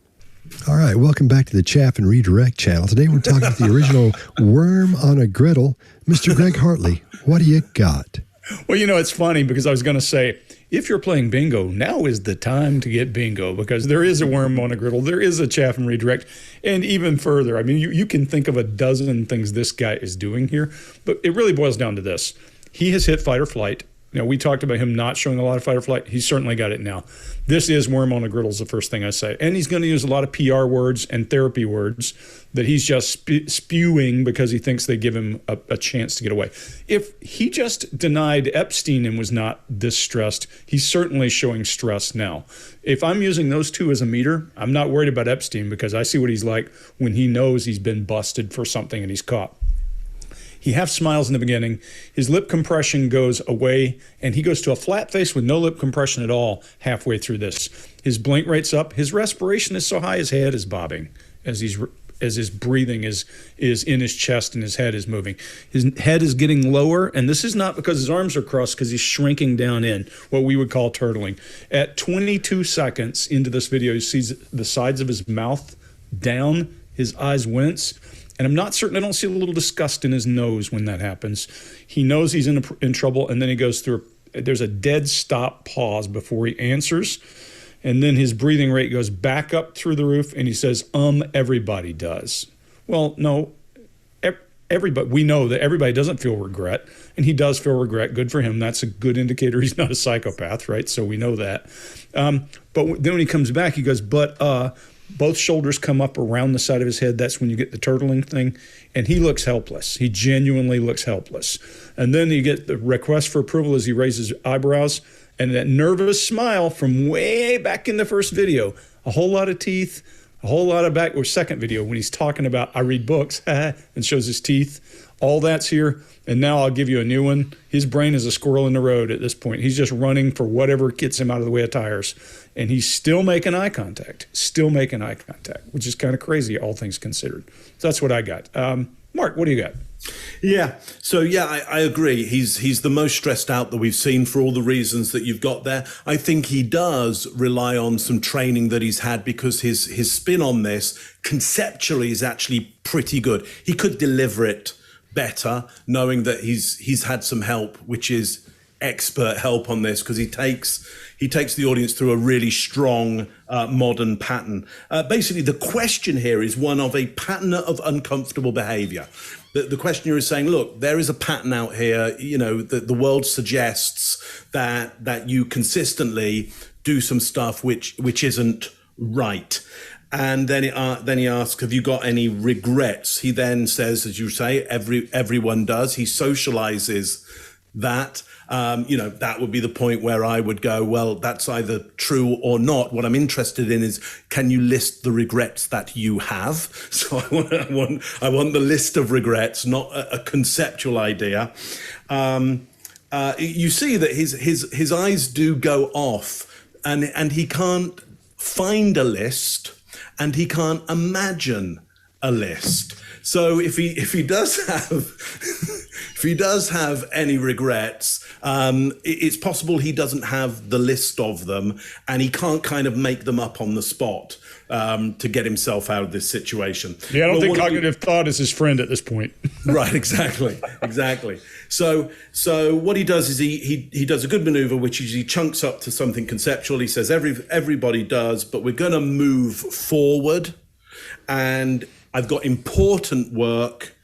All right, welcome back to the Chaff and Redirect channel. Today we're talking with the original worm on a griddle, Mr. Greg Hartley. What do you got? Well, it's funny because I was going to say, if you're playing bingo, now is the time to get bingo, because there is a worm on a griddle, there is a Chaff and Redirect, and even further. I mean, you can think of a dozen things this guy is doing here, but it really boils down to this. He has hit fight or flight. We talked about him not showing a lot of fight or flight. He's certainly got it now. This is worm on a griddle is the first thing I say. And he's going to use a lot of PR words and therapy words that he's just spewing because he thinks they give him a chance to get away. If he just denied Epstein and was not this stressed, he's certainly showing stress now. If I'm using those two as a meter, I'm not worried about Epstein because I see what he's like when he knows he's been busted for something and he's caught. He half smiles in the beginning, his lip compression goes away, and he goes to a flat face with no lip compression at all halfway through this. His blink rate's up, his respiration is so high his head is bobbing as his breathing is in his chest and his head is moving. His head is getting lower, and this is not because his arms are crossed, because he's shrinking down in, what we would call turtling. At 22 seconds into this video, he sees the sides of his mouth down, his eyes wince, and I'm not certain, I don't see a little disgust in his nose when that happens. He knows he's in trouble, and then he goes through, there's a dead stop pause before he answers, and then his breathing rate goes back up through the roof, and he says, everybody does. Well, no, everybody, we know that everybody doesn't feel regret, and he does feel regret. Good for him. That's a good indicator he's not a psychopath, right? So we know that. But then when he comes back, he goes, both shoulders come up around the side of his head. That's when you get the turtling thing. And he looks helpless. He genuinely looks helpless. And then you get the request for approval as he raises eyebrows and that nervous smile from way back in the first video. A whole lot of teeth, a whole lot of back, or second video when he's talking about, I read books, and shows his teeth. All that's here. And now I'll give you a new one. His brain is a squirrel in the road at this point. He's just running for whatever gets him out of the way of tires. And he's still making eye contact, which is kind of crazy, all things considered. So that's what I got. Mark, what do you got? Yeah. So, I agree. He's the most stressed out that we've seen for all the reasons that you've got there. I think he does rely on some training that he's had, because his spin on this conceptually is actually pretty good. He could deliver it better, knowing that he's had some help, which is expert help on this, because he takes the audience through a really strong modern pattern. Basically, the question here is one of a pattern of uncomfortable behavior. The questioner is saying, look, there is a pattern out here. The world suggests that you consistently do some stuff which isn't right. And then he asks, have you got any regrets? He then says, as you say, everyone does. He socializes that. That would be the point where I would go, well, that's either true or not. What I'm interested in is, can you list the regrets that you have? So I want the list of regrets, not a conceptual idea. You see that his eyes do go off, and he can't find a list, and he can't imagine a list. So if he does have any regrets, it's possible he doesn't have the list of them, and he can't kind of make them up on the spot to get himself out of this situation. Yeah, I don't think cognitive thought is his friend at this point. Right, exactly. So what he does is he does a good maneuver, which is he chunks up to something conceptual. He says everybody does, but we're going to move forward, and I've got important work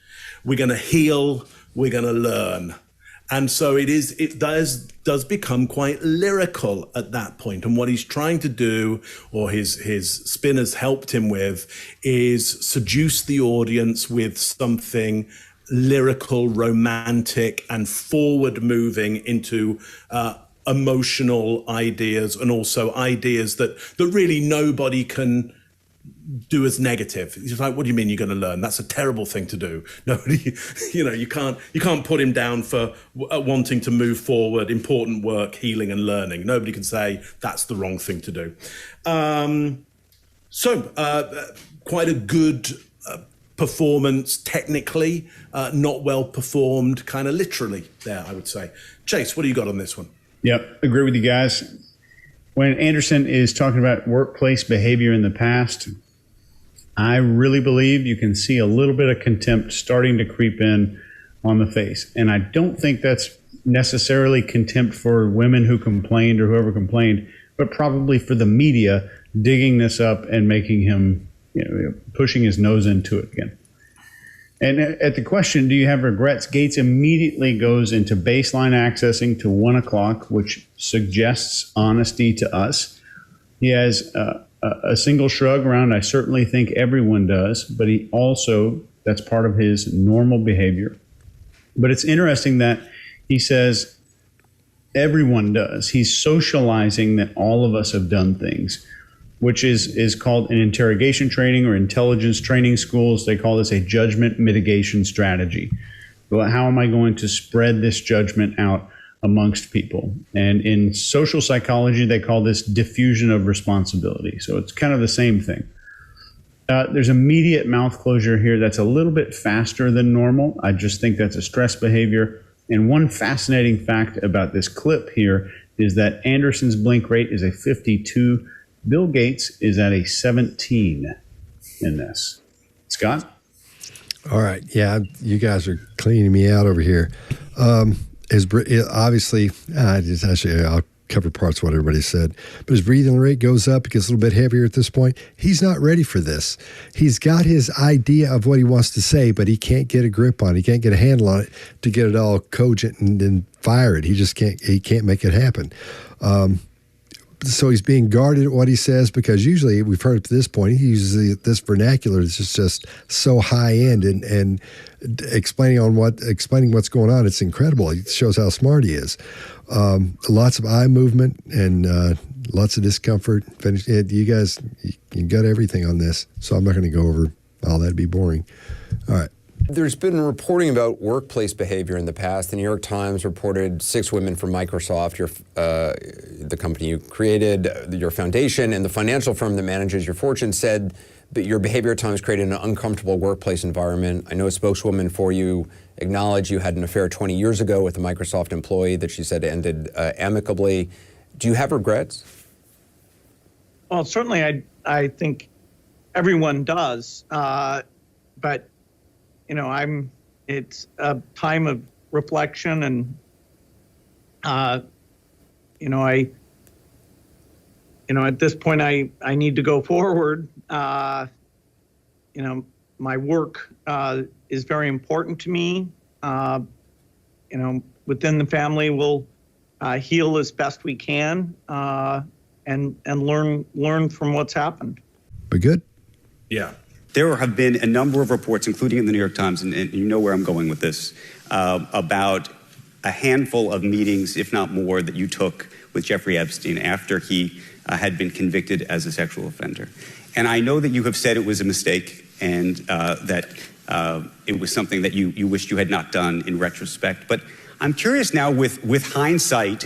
we're going to heal, we're going to learn. And so it does become quite lyrical at that point. And what he's trying to do, or his spinners helped him with, is seduce the audience with something lyrical, romantic, and forward-moving into emotional ideas, and also ideas that really nobody can do as negative. He's like, what do you mean you're going to learn? That's a terrible thing to do. Nobody, you can't put him down for wanting to move forward, important work, healing and learning. Nobody can say that's the wrong thing to do. Quite a good performance technically, not well performed, kind of literally there, I would say. Chase, what do you got on this one? Yep, agree with you guys. When Anderson is talking about workplace behavior in the past, I really believe you can see a little bit of contempt starting to creep in on the face. And I don't think that's necessarily contempt for women who complained or whoever complained, but probably for the media digging this up and making him, pushing his nose into it again. And at the question, do you have regrets? Gates immediately goes into baseline accessing to 1 o'clock, which suggests honesty to us. He has a single shrug around, I certainly think everyone does, but he also, that's part of his normal behavior. But it's interesting that he says everyone does. He's socializing that all of us have done things, which is called an interrogation training or intelligence training schools. They call this a judgment mitigation strategy. Well, how am I going to spread this judgment out amongst people? And in social psychology, they call this diffusion of responsibility. So it's kind of the same thing. There's immediate mouth closure here that's a little bit faster than normal. I just think that's a stress behavior. And one fascinating fact about this clip here is that Anderson's blink rate is a 52. Bill Gates is at a 17 in this. Scott? All right. Yeah, you guys are cleaning me out over here. Obviously, I'll cover parts of what everybody said, but his breathing rate goes up. It gets a little bit heavier at this point. He's not ready for this. He's got his idea of what he wants to say, but he can't get a grip on it. He can't get a handle on it to get it all cogent and fire it. He just can't make it happen. So he's being guarded at what he says, because usually we've heard up to this point, he uses this vernacular that's just so high end and explaining what's going on. It's incredible. It shows how smart he is. Lots of eye movement and lots of discomfort. You guys, you got everything on this, so I'm not going to go over all that. It'd be boring. All right. There's been reporting about workplace behavior in the past. The New York Times reported 6 women from Microsoft, the company you created, your foundation, and the financial firm that manages your fortune, said that your behavior at times created an uncomfortable workplace environment. I know a spokeswoman for you acknowledged you had an affair 20 years ago with a Microsoft employee that she said ended amicably. Do you have regrets? Well, certainly I think everyone does, but it's a time of reflection, and at this point I need to go forward. My work is very important to me. Within the family, we'll heal as best we can and learn from what's happened. Be good. Yeah. There have been a number of reports, including in the New York Times, and you know where I'm going with this, about a handful of meetings, if not more, that you took with Jeffrey Epstein after he had been convicted as a sexual offender. And I know that you have said it was a mistake and that it was something that you wished you had not done in retrospect. But I'm curious now, with hindsight,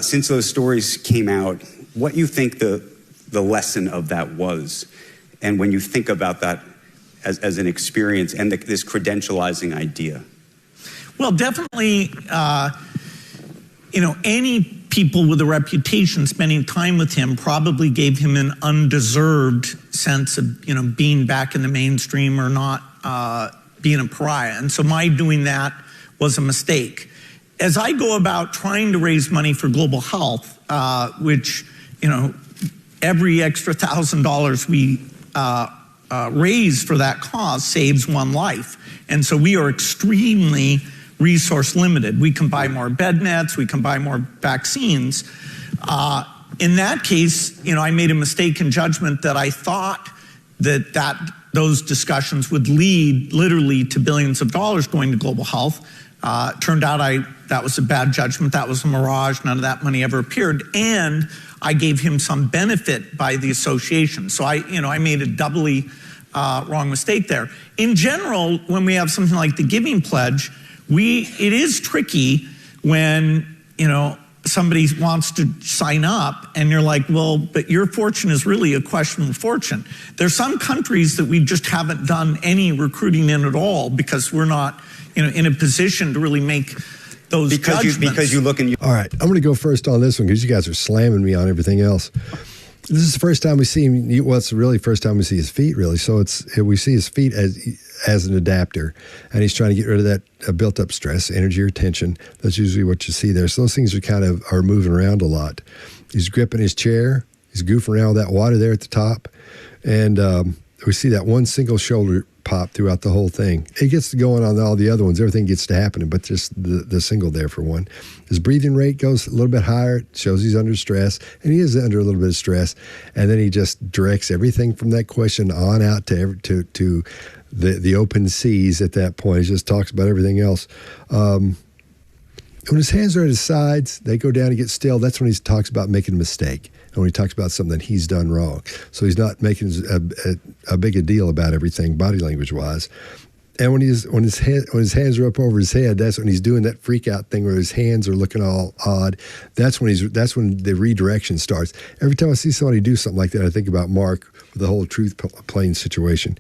since those stories came out, what you think the lesson of that was. And when you think about that as an experience and this credentializing idea? Well, definitely, any people with a reputation spending time with him probably gave him an undeserved sense of, being back in the mainstream or not being a pariah. And so my doing that was a mistake. As I go about trying to raise money for global health, which, every extra $1,000 we raise for that cause saves one life. And so we are extremely resource limited. We can buy more bed nets, we can buy more vaccines. In that case, I made a mistake in judgment that I thought that those discussions would lead literally to billions of dollars going to global health. Turned out that was a bad judgment. That was a mirage. None of that money ever appeared. And I gave him some benefit by the association. So I made a doubly wrong mistake there. In general, when we have something like the Giving Pledge, it is tricky when, somebody wants to sign up and you're like, well, but your fortune is really a questionable fortune. There's some countries that we just haven't done any recruiting in at all because we're not, in a position to really make those judgments. Because you look and All right, I'm going to go first on this one because you guys are slamming me on everything else. This is the first time we see him. Well, it's really the first time we see his feet, really. So we see his feet as an adapter, and he's trying to get rid of that built-up stress, energy, or tension. That's usually what you see there. So those things are moving around a lot. He's gripping his chair. He's goofing around with that water there at the top, and we see that one single shoulder pop throughout the whole thing. It gets going on all the other ones. Everything gets to happening, but just the single there for one. His breathing rate goes a little bit higher. It shows he's under stress, and he is under a little bit of stress. And then he just directs everything from that question on out to the open seas at that point. He just talks about everything else. When his hands are at his sides, they go down and get still. That's when he talks about making a mistake. And when he talks about something that he's done wrong. So he's not making a big a deal about everything body language wise. And when his hands are up over his head, that's when he's doing that freak out thing where his hands are looking all odd. That's when the redirection starts. Every time I see somebody do something like that, I think about Mark with the whole truth plane situation.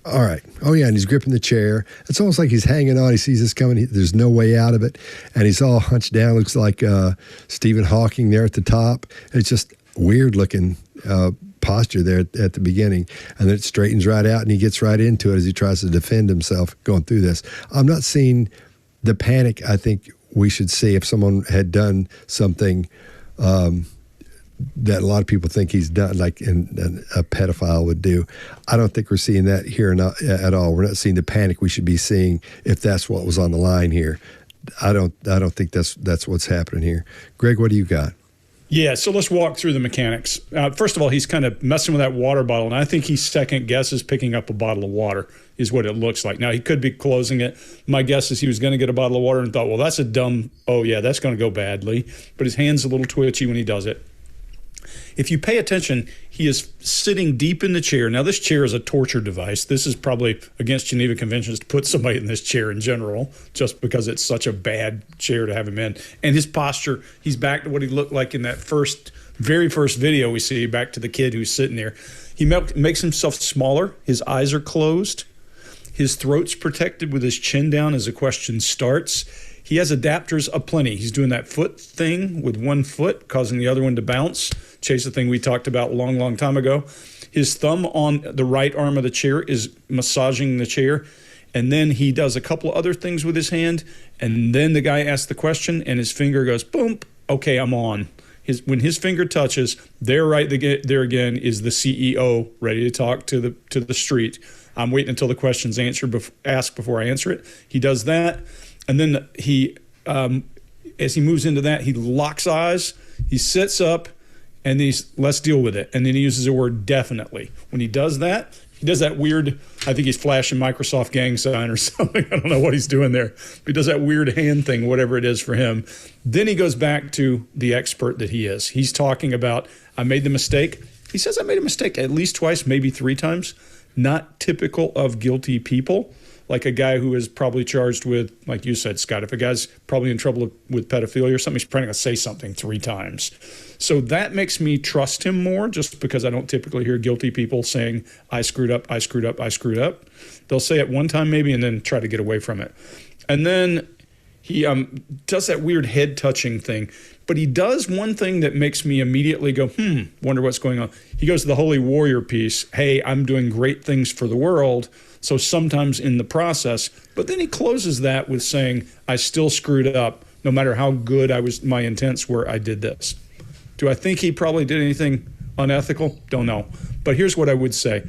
All right. Oh, yeah, and he's gripping the chair. It's almost like he's hanging on. He sees this coming. There's no way out of it. And he's all hunched down. Looks like Stephen Hawking there at the top. It's just weird-looking posture there at the beginning. And then it straightens right out, and he gets right into it as he tries to defend himself going through this. I'm not seeing the panic I think we should see if someone had done something that a lot of people think he's done, like a pedophile would do. I don't think we're seeing that here at all. We're not seeing the panic we should be seeing if that's what was on the line here. I don't think that's what's happening here. Greg, what do you got? Yeah, so let's walk through the mechanics. First of all, he's kind of messing with that water bottle, and I think he second guesses picking up a bottle of water is what it looks like. Now, he could be closing it. My guess is he was going to get a bottle of water and thought, well, that's that's going to go badly. But his hand's a little twitchy when he does it. If you pay attention, he is sitting deep in the chair. Now, this chair is a torture device. This is probably against Geneva Conventions to put somebody in this chair in general, just because it's such a bad chair to have him in. And his posture, he's back to what he looked like in that very first video we see, back to the kid who's sitting there. He makes himself smaller. His eyes are closed. His throat's protected with his chin down as the question starts. He has adapters aplenty. He's doing that foot thing with one foot, causing the other one to bounce. Chase, the thing we talked about a long, long time ago. His thumb on the right arm of the chair is massaging the chair. And then he does a couple other things with his hand. And then the guy asks the question, and his finger goes, boom, okay, I'm on. When his finger touches, there again is the CEO ready to talk to the street. I'm waiting until the question's asked before I answer it. He does that. And then he, as he moves into that, he locks eyes, he sits up, and let's deal with it. And then he uses the word definitely. When he does that weird, I think he's flashing Microsoft gang sign or something. I don't know what he's doing there. But he does that weird hand thing, whatever it is for him. Then he goes back to the expert that he is. He's talking about, I made the mistake. He says I made a mistake at least twice, maybe 3 times. Not typical of guilty people. Like a guy who is probably charged with, like you said, Scott, if a guy's probably in trouble with pedophilia or something, he's probably going to say something 3 times. So that makes me trust him more, just because I don't typically hear guilty people saying, I screwed up, I screwed up, I screwed up. They'll say it one time maybe and then try to get away from it. And then he does that weird head touching thing. But he does one thing that makes me immediately go, wonder what's going on. He goes to the Holy Warrior piece. Hey, I'm doing great things for the world. So sometimes in the process, but then he closes that with saying, I still screwed up, no matter how good my intents were, I did this. Do I think he probably did anything unethical? Don't know. But here's what I would say.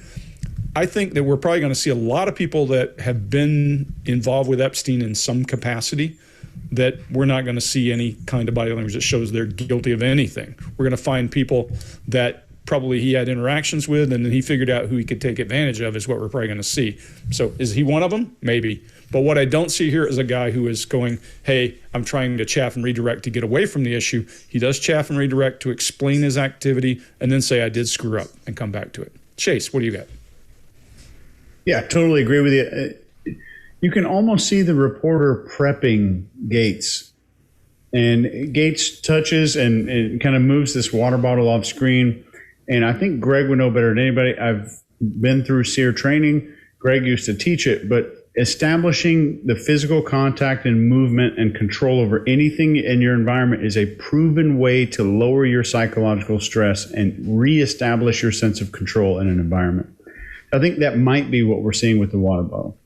I think that we're probably going to see a lot of people that have been involved with Epstein in some capacity that we're not going to see any kind of body language that shows they're guilty of anything. We're going to find people that probably he had interactions with and then he figured out who he could take advantage of is what we're probably going to see. So is he one of them? Maybe. But what I don't see here is a guy who is going, hey, I'm trying to chaff and redirect to get away from the issue. He does chaff and redirect to explain his activity and then say, I did screw up and come back to it. Chase, what do you got? Yeah, totally agree with you. You can almost see the reporter prepping Gates. And Gates touches and kind of moves this water bottle off screen. And I think Greg would know better than anybody. I've been through SEER training. Greg used to teach it. But establishing the physical contact and movement and control over anything in your environment is a proven way to lower your psychological stress and reestablish your sense of control in an environment. I think that might be what we're seeing with the water bottle.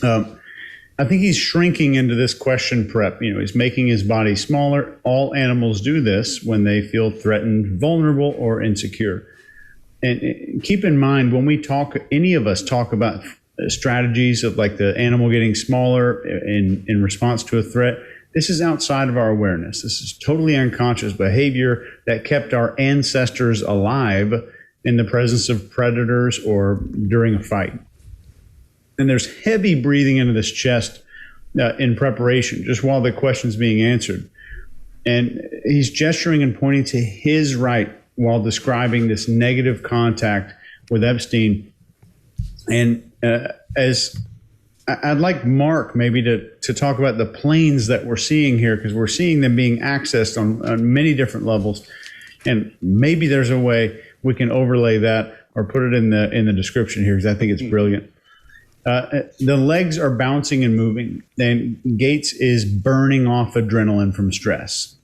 I think he's shrinking into this question prep. You know, he's making his body smaller. All animals do this when they feel threatened, vulnerable, or insecure. And keep in mind, when we talk, any of us talk about strategies of like the animal getting smaller in response to a threat, this is outside of our awareness. This is totally unconscious behavior that kept our ancestors alive in the presence of predators or during a fight. And there's heavy breathing into this chest in preparation, just while the question's being answered. And he's gesturing and pointing to his right while describing this negative contact with Epstein. And as I'd like Mark maybe to talk about the planes that we're seeing here, because we're seeing them being accessed on many different levels. And maybe there's a way we can overlay that or put it in the description here, because I think it's brilliant. The legs are bouncing and moving, and Gates is burning off adrenaline from stress.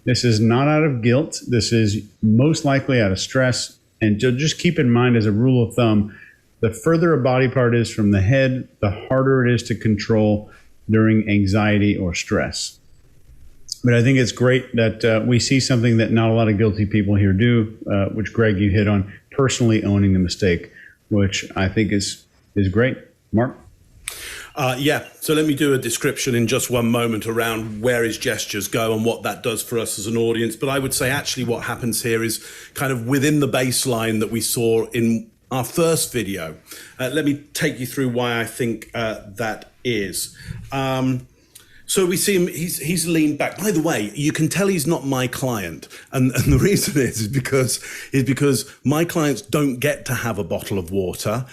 This is not out of guilt. This is most likely out of stress. And just keep in mind, as a rule of thumb, the further a body part is from the head, the harder it is to control during anxiety or stress. But I think it's great that we see something that not a lot of guilty people here do, which, Greg, you hit on, personally owning the mistake, which I think is great. Mark? Yeah, so let me do a description in just one moment around where his gestures go and what that does for us as an audience. But I would say actually what happens here is kind of within the baseline that we saw in our first video. Let me take you through why I think that is. So we see him, he's leaned back. By the way, you can tell he's not my client. And the reason is because my clients don't get to have a bottle of water.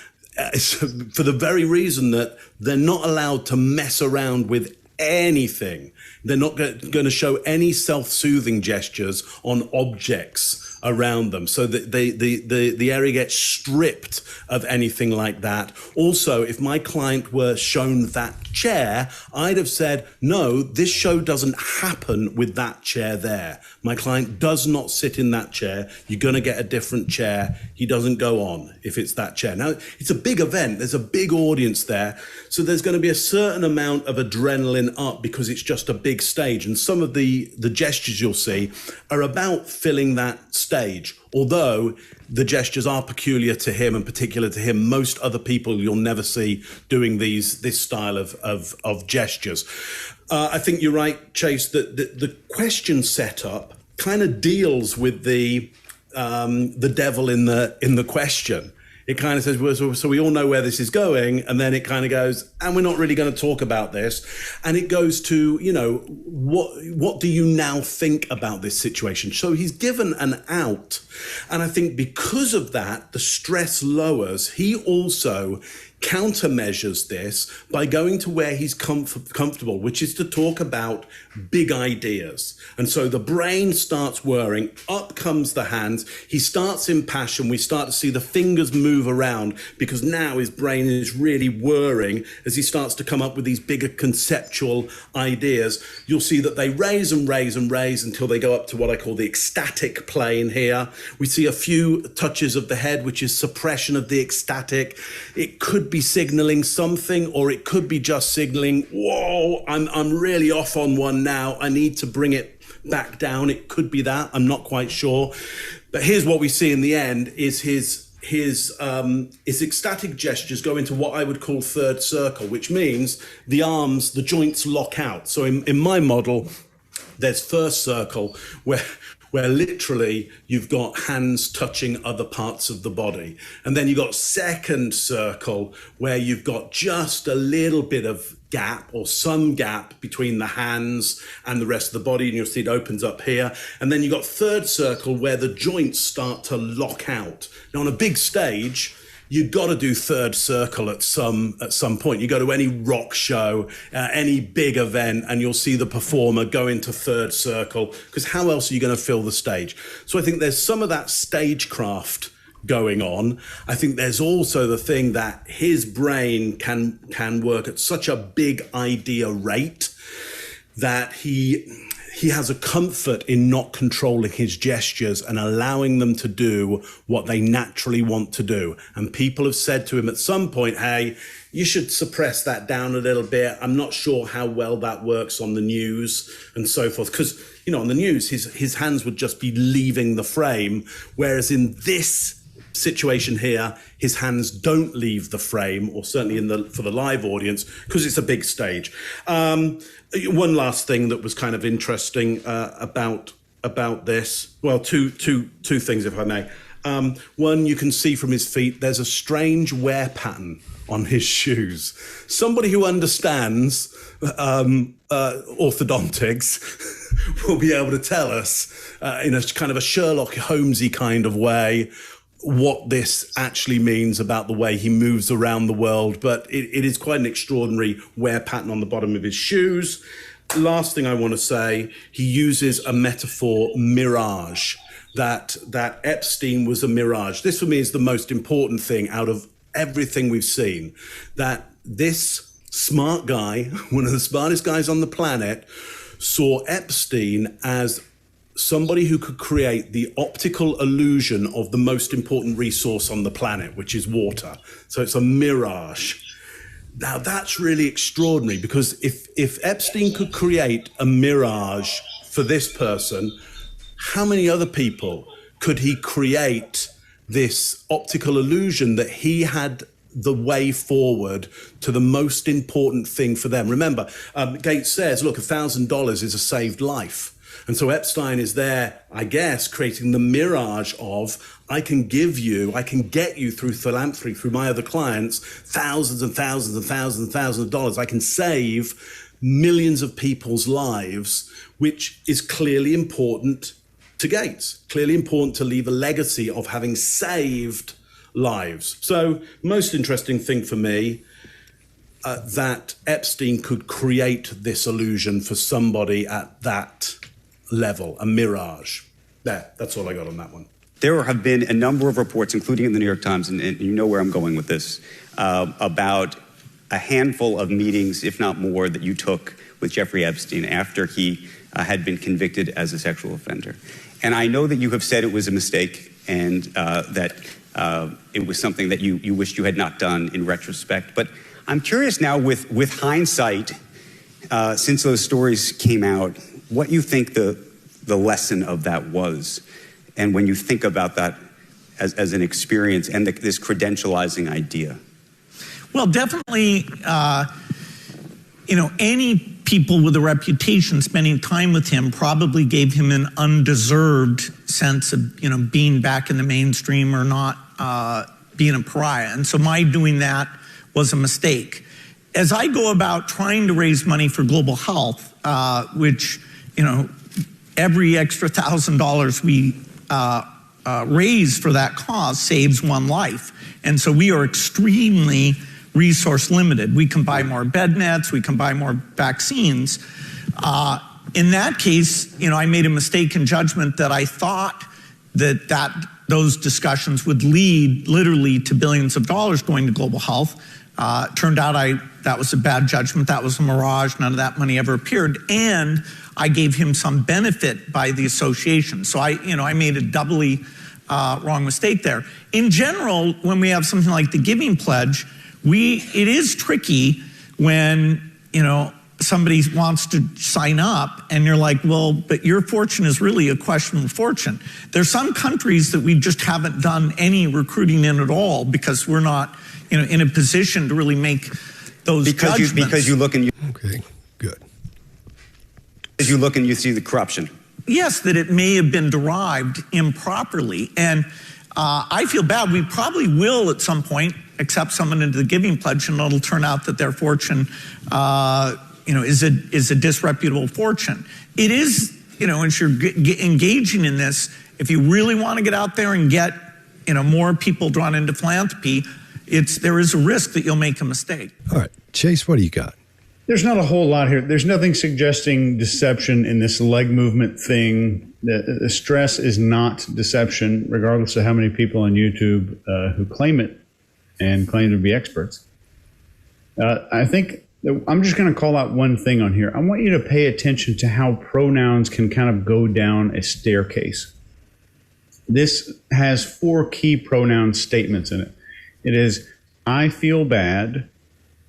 For the very reason that they're not allowed to mess around with anything. They're not going to show any self-soothing gestures on objects around them. So that the area gets stripped of anything like that. Also, if my client were shown that chair, I'd have said, no, this show doesn't happen with that chair there. My client does not sit in that chair. You're going to get a different chair. He doesn't go on if it's that chair. Now, it's a big event. There's a big audience there. So there's going to be a certain amount of adrenaline up because it's just a big stage. And some of the gestures you'll see are about filling that stage. Although the gestures are peculiar to him and particular to him, most other people you'll never see doing this style of gestures. I think you're right, Chase, that the question setup kind of deals with the devil in the question. It kind of says, well, so we all know where this is going, and then it kind of goes, and we're not really going to talk about this. And it goes to, what do you now think about this situation? So he's given an out. And I think because of that, the stress lowers. He also countermeasures this by going to where he's comfortable, which is to talk about big ideas. And so the brain starts whirring, up comes the hands, he starts in passion, we start to see the fingers move around because now his brain is really whirring as he starts to come up with these bigger conceptual ideas. You'll see that they raise and raise and raise until they go up to what I call the ecstatic plane here. We see a few touches of the head, which is suppression of the ecstatic. It could be signaling something, or it could be just signaling, whoa, I'm really off on one now. I need to bring it back down. It could be that. I'm not quite sure. But here's what we see in the end is his his ecstatic gestures go into what I would call third circle, which means the arms, the joints lock out. So in my model, there's first circle where literally you've got hands touching other parts of the body. And then you've got second circle where you've got just a little bit of gap or some gap between the hands and the rest of the body, and you'll see it opens up here. And then you've got third circle where the joints start to lock out. Now on a big stage, you've got to do third circle at some point. You go to any rock show, any big event, and you'll see the performer go into third circle, because how else are you going to fill the stage? So I think there's some of that stagecraft going on. I think there's also the thing that his brain can work at such a big idea rate that he has a comfort in not controlling his gestures and allowing them to do what they naturally want to do. And people have said to him at some point, hey, you should suppress that down a little bit. I'm not sure how well that works on the news and so forth. Because, on the news, his hands would just be leaving the frame. Whereas in this situation here, his hands don't leave the frame, or certainly for the live audience, because it's a big stage. One last thing that was kind of interesting about this. Well, two things, if I may. One, you can see from his feet, there's a strange wear pattern on his shoes. Somebody who understands orthodontics will be able to tell us in a kind of a Sherlock Holmesy kind of way what this actually means about the way he moves around the world. But it is quite an extraordinary wear pattern on the bottom of his shoes. Last thing I want to say, he uses a metaphor, mirage, that Epstein was a mirage. This for me is the most important thing out of everything we've seen, that this smart guy, one of the smartest guys on the planet, saw Epstein as somebody who could create the optical illusion of the most important resource on the planet, which is water. So it's a mirage. Now that's really extraordinary, because if Epstein could create a mirage for this person, how many other people could he create this optical illusion that he had the way forward to the most important thing for them? Remember, Gates says, look, $1,000 is a saved life. And so Epstein is there, I guess, creating the mirage of, I can get you through philanthropy, through my other clients, thousands and thousands and thousands and thousands of dollars. I can save millions of people's lives, which is clearly important to Gates, clearly important to leave a legacy of having saved lives. So most interesting thing for me, that Epstein could create this illusion for somebody at that level, a mirage. That's all I got on that one. There have been a number of reports, including in the New York Times, and you know where I'm going with this, about a handful of meetings, if not more, that you took with Jeffrey Epstein after he had been convicted as a sexual offender. And I know that you have said it was a mistake, and that it was something that you wished you had not done in retrospect. But I'm curious now, with hindsight, since those stories came out, what you think the lesson of that was, and when you think about that as an experience and this credentializing idea. Well, definitely, any people with a reputation spending time with him probably gave him an undeserved sense of, being back in the mainstream or not being a pariah. And so my doing that was a mistake. As I go about trying to raise money for global health, which, every extra $1,000 we raise for that cause saves one life. And so we are extremely resource limited. We can buy more bed nets, we can buy more vaccines. In that case, I made a mistake in judgment that I thought that those discussions would lead literally to billions of dollars going to global health. Turned out that was a bad judgment. That was a mirage. None of that money ever appeared. And I gave him some benefit by the association. So I made a doubly wrong mistake there. In general, when we have something like the Giving Pledge, it is tricky when, somebody wants to sign up and you're like, well, but your fortune is really a questionable fortune. There's some countries that we just haven't done any recruiting in at all because we're not, in a position to really make those judgments. Because you look and Okay, good. As you look and you see the corruption. Yes, that it may have been derived improperly. And I feel bad. We probably will at some point accept someone into the giving pledge, and it'll turn out that their fortune is a disreputable fortune. It is, as you're engaging in this, if you really want to get out there and get, more people drawn into philanthropy, there is a risk that you'll make a mistake. All right, Chase, what do you got? There's not a whole lot here. There's nothing suggesting deception in this leg movement thing. The stress is not deception, regardless of how many people on YouTube who claim it and claim to be experts. I think I'm just going to call out one thing on here. I want you to pay attention to how pronouns can kind of go down a staircase. This has 4 key pronoun statements in it. It is, I feel bad.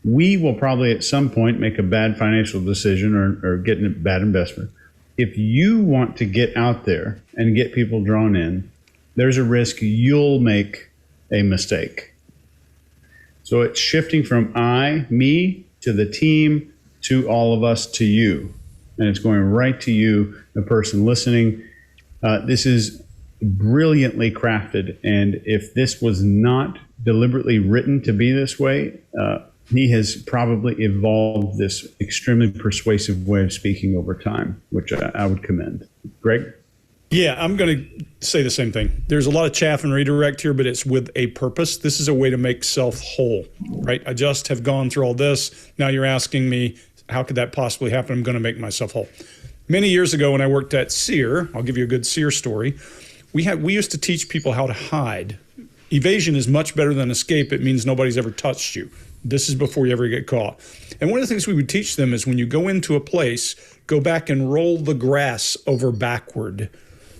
We will probably at some point make a bad financial decision or get in a bad investment. If you want to get out there and get people drawn in, there's a risk you'll make a mistake. So it's shifting from me, to the team, to all of us, to you. And it's going right to you, the person listening. This is brilliantly crafted. And if this was not deliberately written to be this way, he has probably evolved this extremely persuasive way of speaking over time, which I would commend. Greg? Yeah, I'm going to say the same thing. There's a lot of chaff and redirect here, but it's with a purpose. This is a way to make self whole, right? I just have gone through all this. Now you're asking me, how could that possibly happen? I'm going to make myself whole. Many years ago when I worked at Sear, I'll give you a good Sear story, we used to teach people how to hide. Evasion is much better than escape. It means nobody's ever touched you. This is before you ever get caught. And one of the things we would teach them is when you go into a place, go back and roll the grass over backward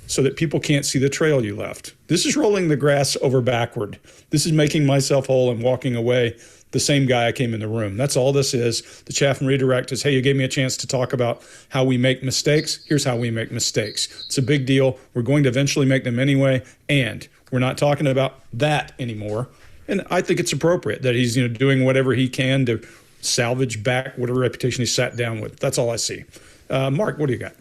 so that people can't see the trail you left. This is rolling the grass over backward. This is making myself whole and walking away the same guy I came in the room. That's all this is. The chaff and redirect is, hey, you gave me a chance to talk about how we make mistakes. Here's how we make mistakes. It's a big deal. We're going to eventually make them anyway, and we're not talking about that anymore. And I think it's appropriate that he's doing whatever he can to salvage back whatever reputation he sat down with. That's all I see. Mark, what do you got?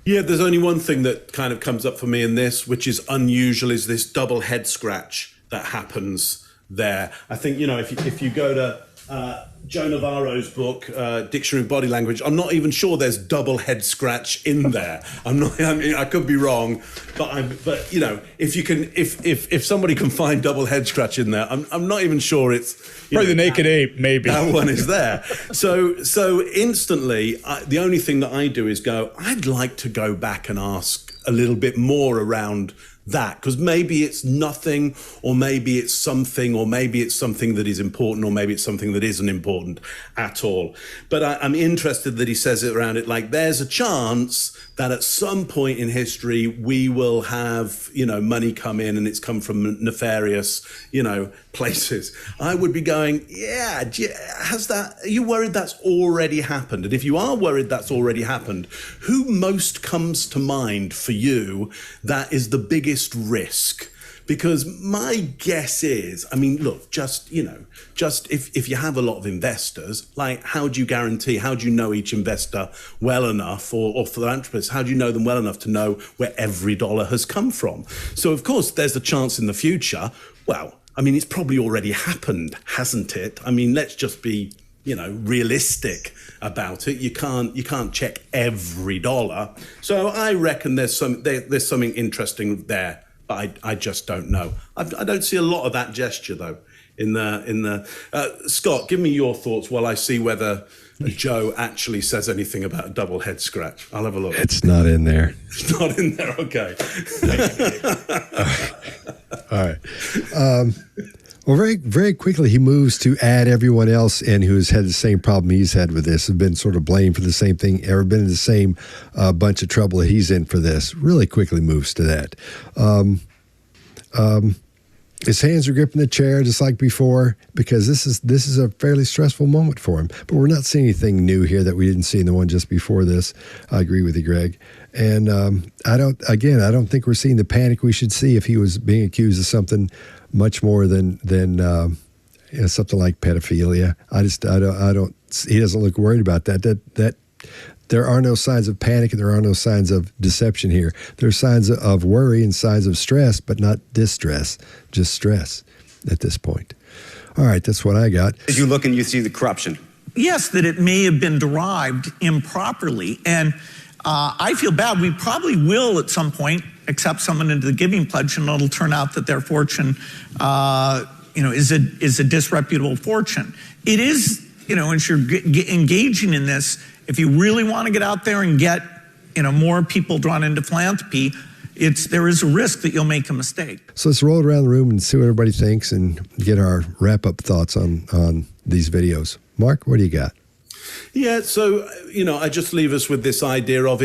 Yeah, there's only one thing that kind of comes up for me in this, which is unusual, is this double head scratch that happens there. I think, if you go to Joe Navarro's book, Dictionary of Body Language, I'm not even sure there's double head scratch in there. I could be wrong, but if somebody can find double head scratch in there, I'm not even sure it's probably the naked ape, maybe that one is there. So instantly, the only thing that I do is go, I'd like to go back and ask a little bit more around that, because maybe it's nothing, or maybe it's something, or maybe it's something that is important, or maybe it's something that isn't important at all. But I'm interested that he says it around it like there's a chance that at some point in history we will have money come in and it's come from nefarious places. I would be going, are you worried that's already happened? And if you are worried that's already happened, who most comes to mind for you that is the biggest risk? Because my guess is, look, just if you have a lot of investors, like how do you know each investor well enough, or philanthropists, how do you know them well enough to know where every dollar has come from? So of course there's a chance in the future. Well, it's probably already happened, hasn't it? Let's just be, realistic about it. You can't check every dollar. So I reckon there's something interesting there. But I just don't know. I don't see a lot of that gesture though. In the Scott, give me your thoughts while I see whether Joe actually says anything about a double head scratch. I'll have a look. It's not in there. It's not in there. Okay. All right. Well, very, very quickly, he moves to add everyone else in who's had the same problem he's had with this, has been sort of blamed for the same thing, ever been in the same bunch of trouble that he's in for this. Really quickly moves to that. His hands are gripping the chair just like before because this is a fairly stressful moment for him. But we're not seeing anything new here that we didn't see in the one just before this. I agree with you, Greg. And I don't think we're seeing the panic we should see if he was being accused of something much more than something like pedophilia. He doesn't look worried about that. That there are no signs of panic and there are no signs of deception here. There's signs of worry and signs of stress, but not distress, just stress at this point. All right, that's what I got. As you look and you see the corruption. Yes, that it may have been derived improperly. And I feel bad. We probably will at some point accept someone into the giving pledge, and it'll turn out that their fortune is a disreputable fortune. It is, as you're engaging in this, if you really want to get out there and get, more people drawn into philanthropy, there is a risk that you'll make a mistake. So let's roll it around the room and see what everybody thinks and get our wrap-up thoughts on these videos. Mark, what do you got? Yeah, so, I just leave us with this idea of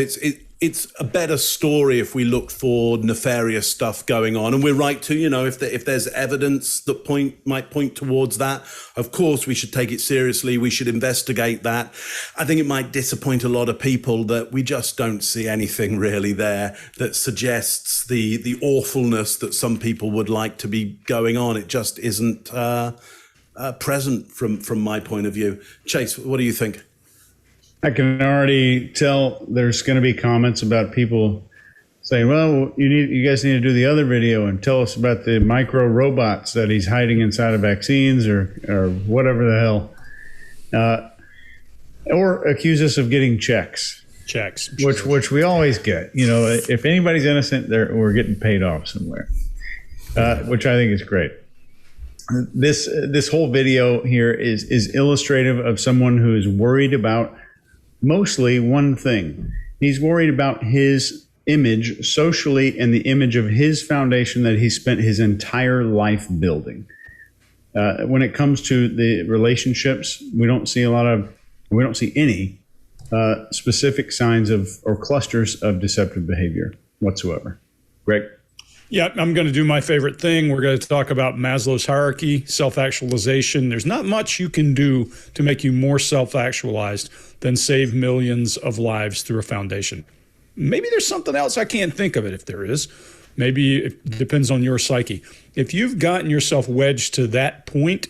it's a better story if we look for nefarious stuff going on. And we're right to, if there's evidence that might point towards that, of course we should take it seriously. We should investigate that. I think it might disappoint a lot of people that we just don't see anything really there that suggests the awfulness that some people would like to be going on. It just isn't present from my point of view. Chase, what do you think? I can already tell there's going to be comments about people saying, well, you guys need to do the other video and tell us about the micro robots that he's hiding inside of vaccines or whatever the hell. Or accuse us of getting checks. Which we always get. If anybody's innocent, we're getting paid off somewhere, which I think is great. This whole video here is illustrative of someone who is worried about mostly one thing. He's worried about his image socially and the image of his foundation that he spent his entire life building. When it comes to the relationships, we don't see any specific signs or clusters of deceptive behavior whatsoever. Greg? Yeah, I'm going to do my favorite thing. We're going to talk about Maslow's hierarchy, self-actualization. There's not much you can do to make you more self-actualized than save millions of lives through a foundation. Maybe there's something else. I can't think of it if there is. Maybe it depends on your psyche. If you've gotten yourself wedged to that point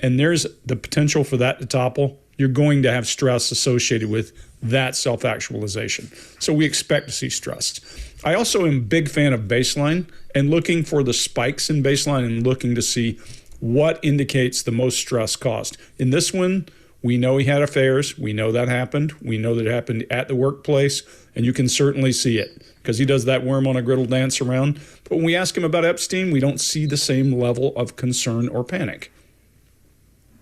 and there's the potential for that to topple, you're going to have stress associated with that self-actualization. So we expect to see stress. I also am a big fan of baseline and looking for the spikes in baseline and looking to see what indicates the most stress caused. In this one, we know he had affairs. We know that happened. We know that it happened at the workplace, and you can certainly see it because he does that worm on a griddle dance around. But when we ask him about Epstein, we don't see the same level of concern or panic.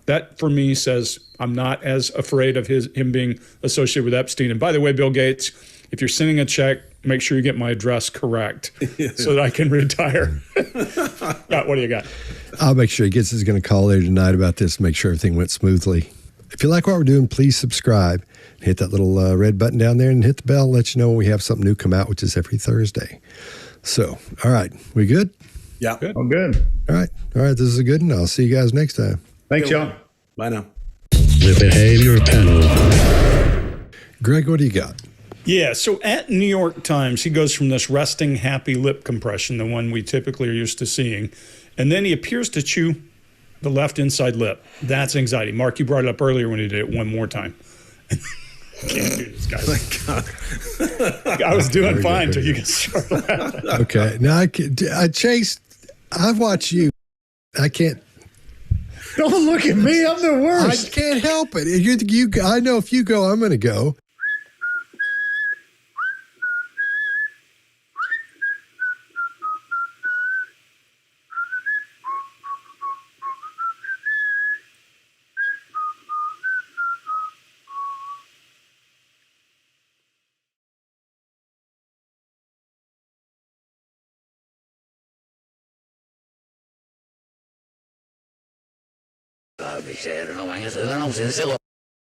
That, for me, says I'm not as afraid of him being associated with Epstein. And by the way, Bill Gates, if you're sending a check, make sure you get my address correct so that I can retire. What do you got? I'll make sure he gets his going to call later tonight about this, make sure everything went smoothly. If you like what we're doing, please subscribe. Hit that little red button down there and hit the bell. Let you know when we have something new come out, which is every Thursday. So, all right. We good? Yeah. Good. I'm good. All right. This is a good one. I'll see you guys next time. Thanks, y'all. Bye now. The Behavior Panel. Greg, what do you got? Yeah, so at New York Times, he goes from this resting, happy lip compression, the one we typically are used to seeing, and then he appears to chew the left inside lip. That's anxiety. Mark, you brought it up earlier when he did it one more time. Can't do this, guys. I was doing fine until you get started laughing. Okay. Now, Chase, I've watched you. I can't. Don't look at me. I'm the worst. I can't help it. I know if you go, I'm going to go. No van a ser, no van a ser,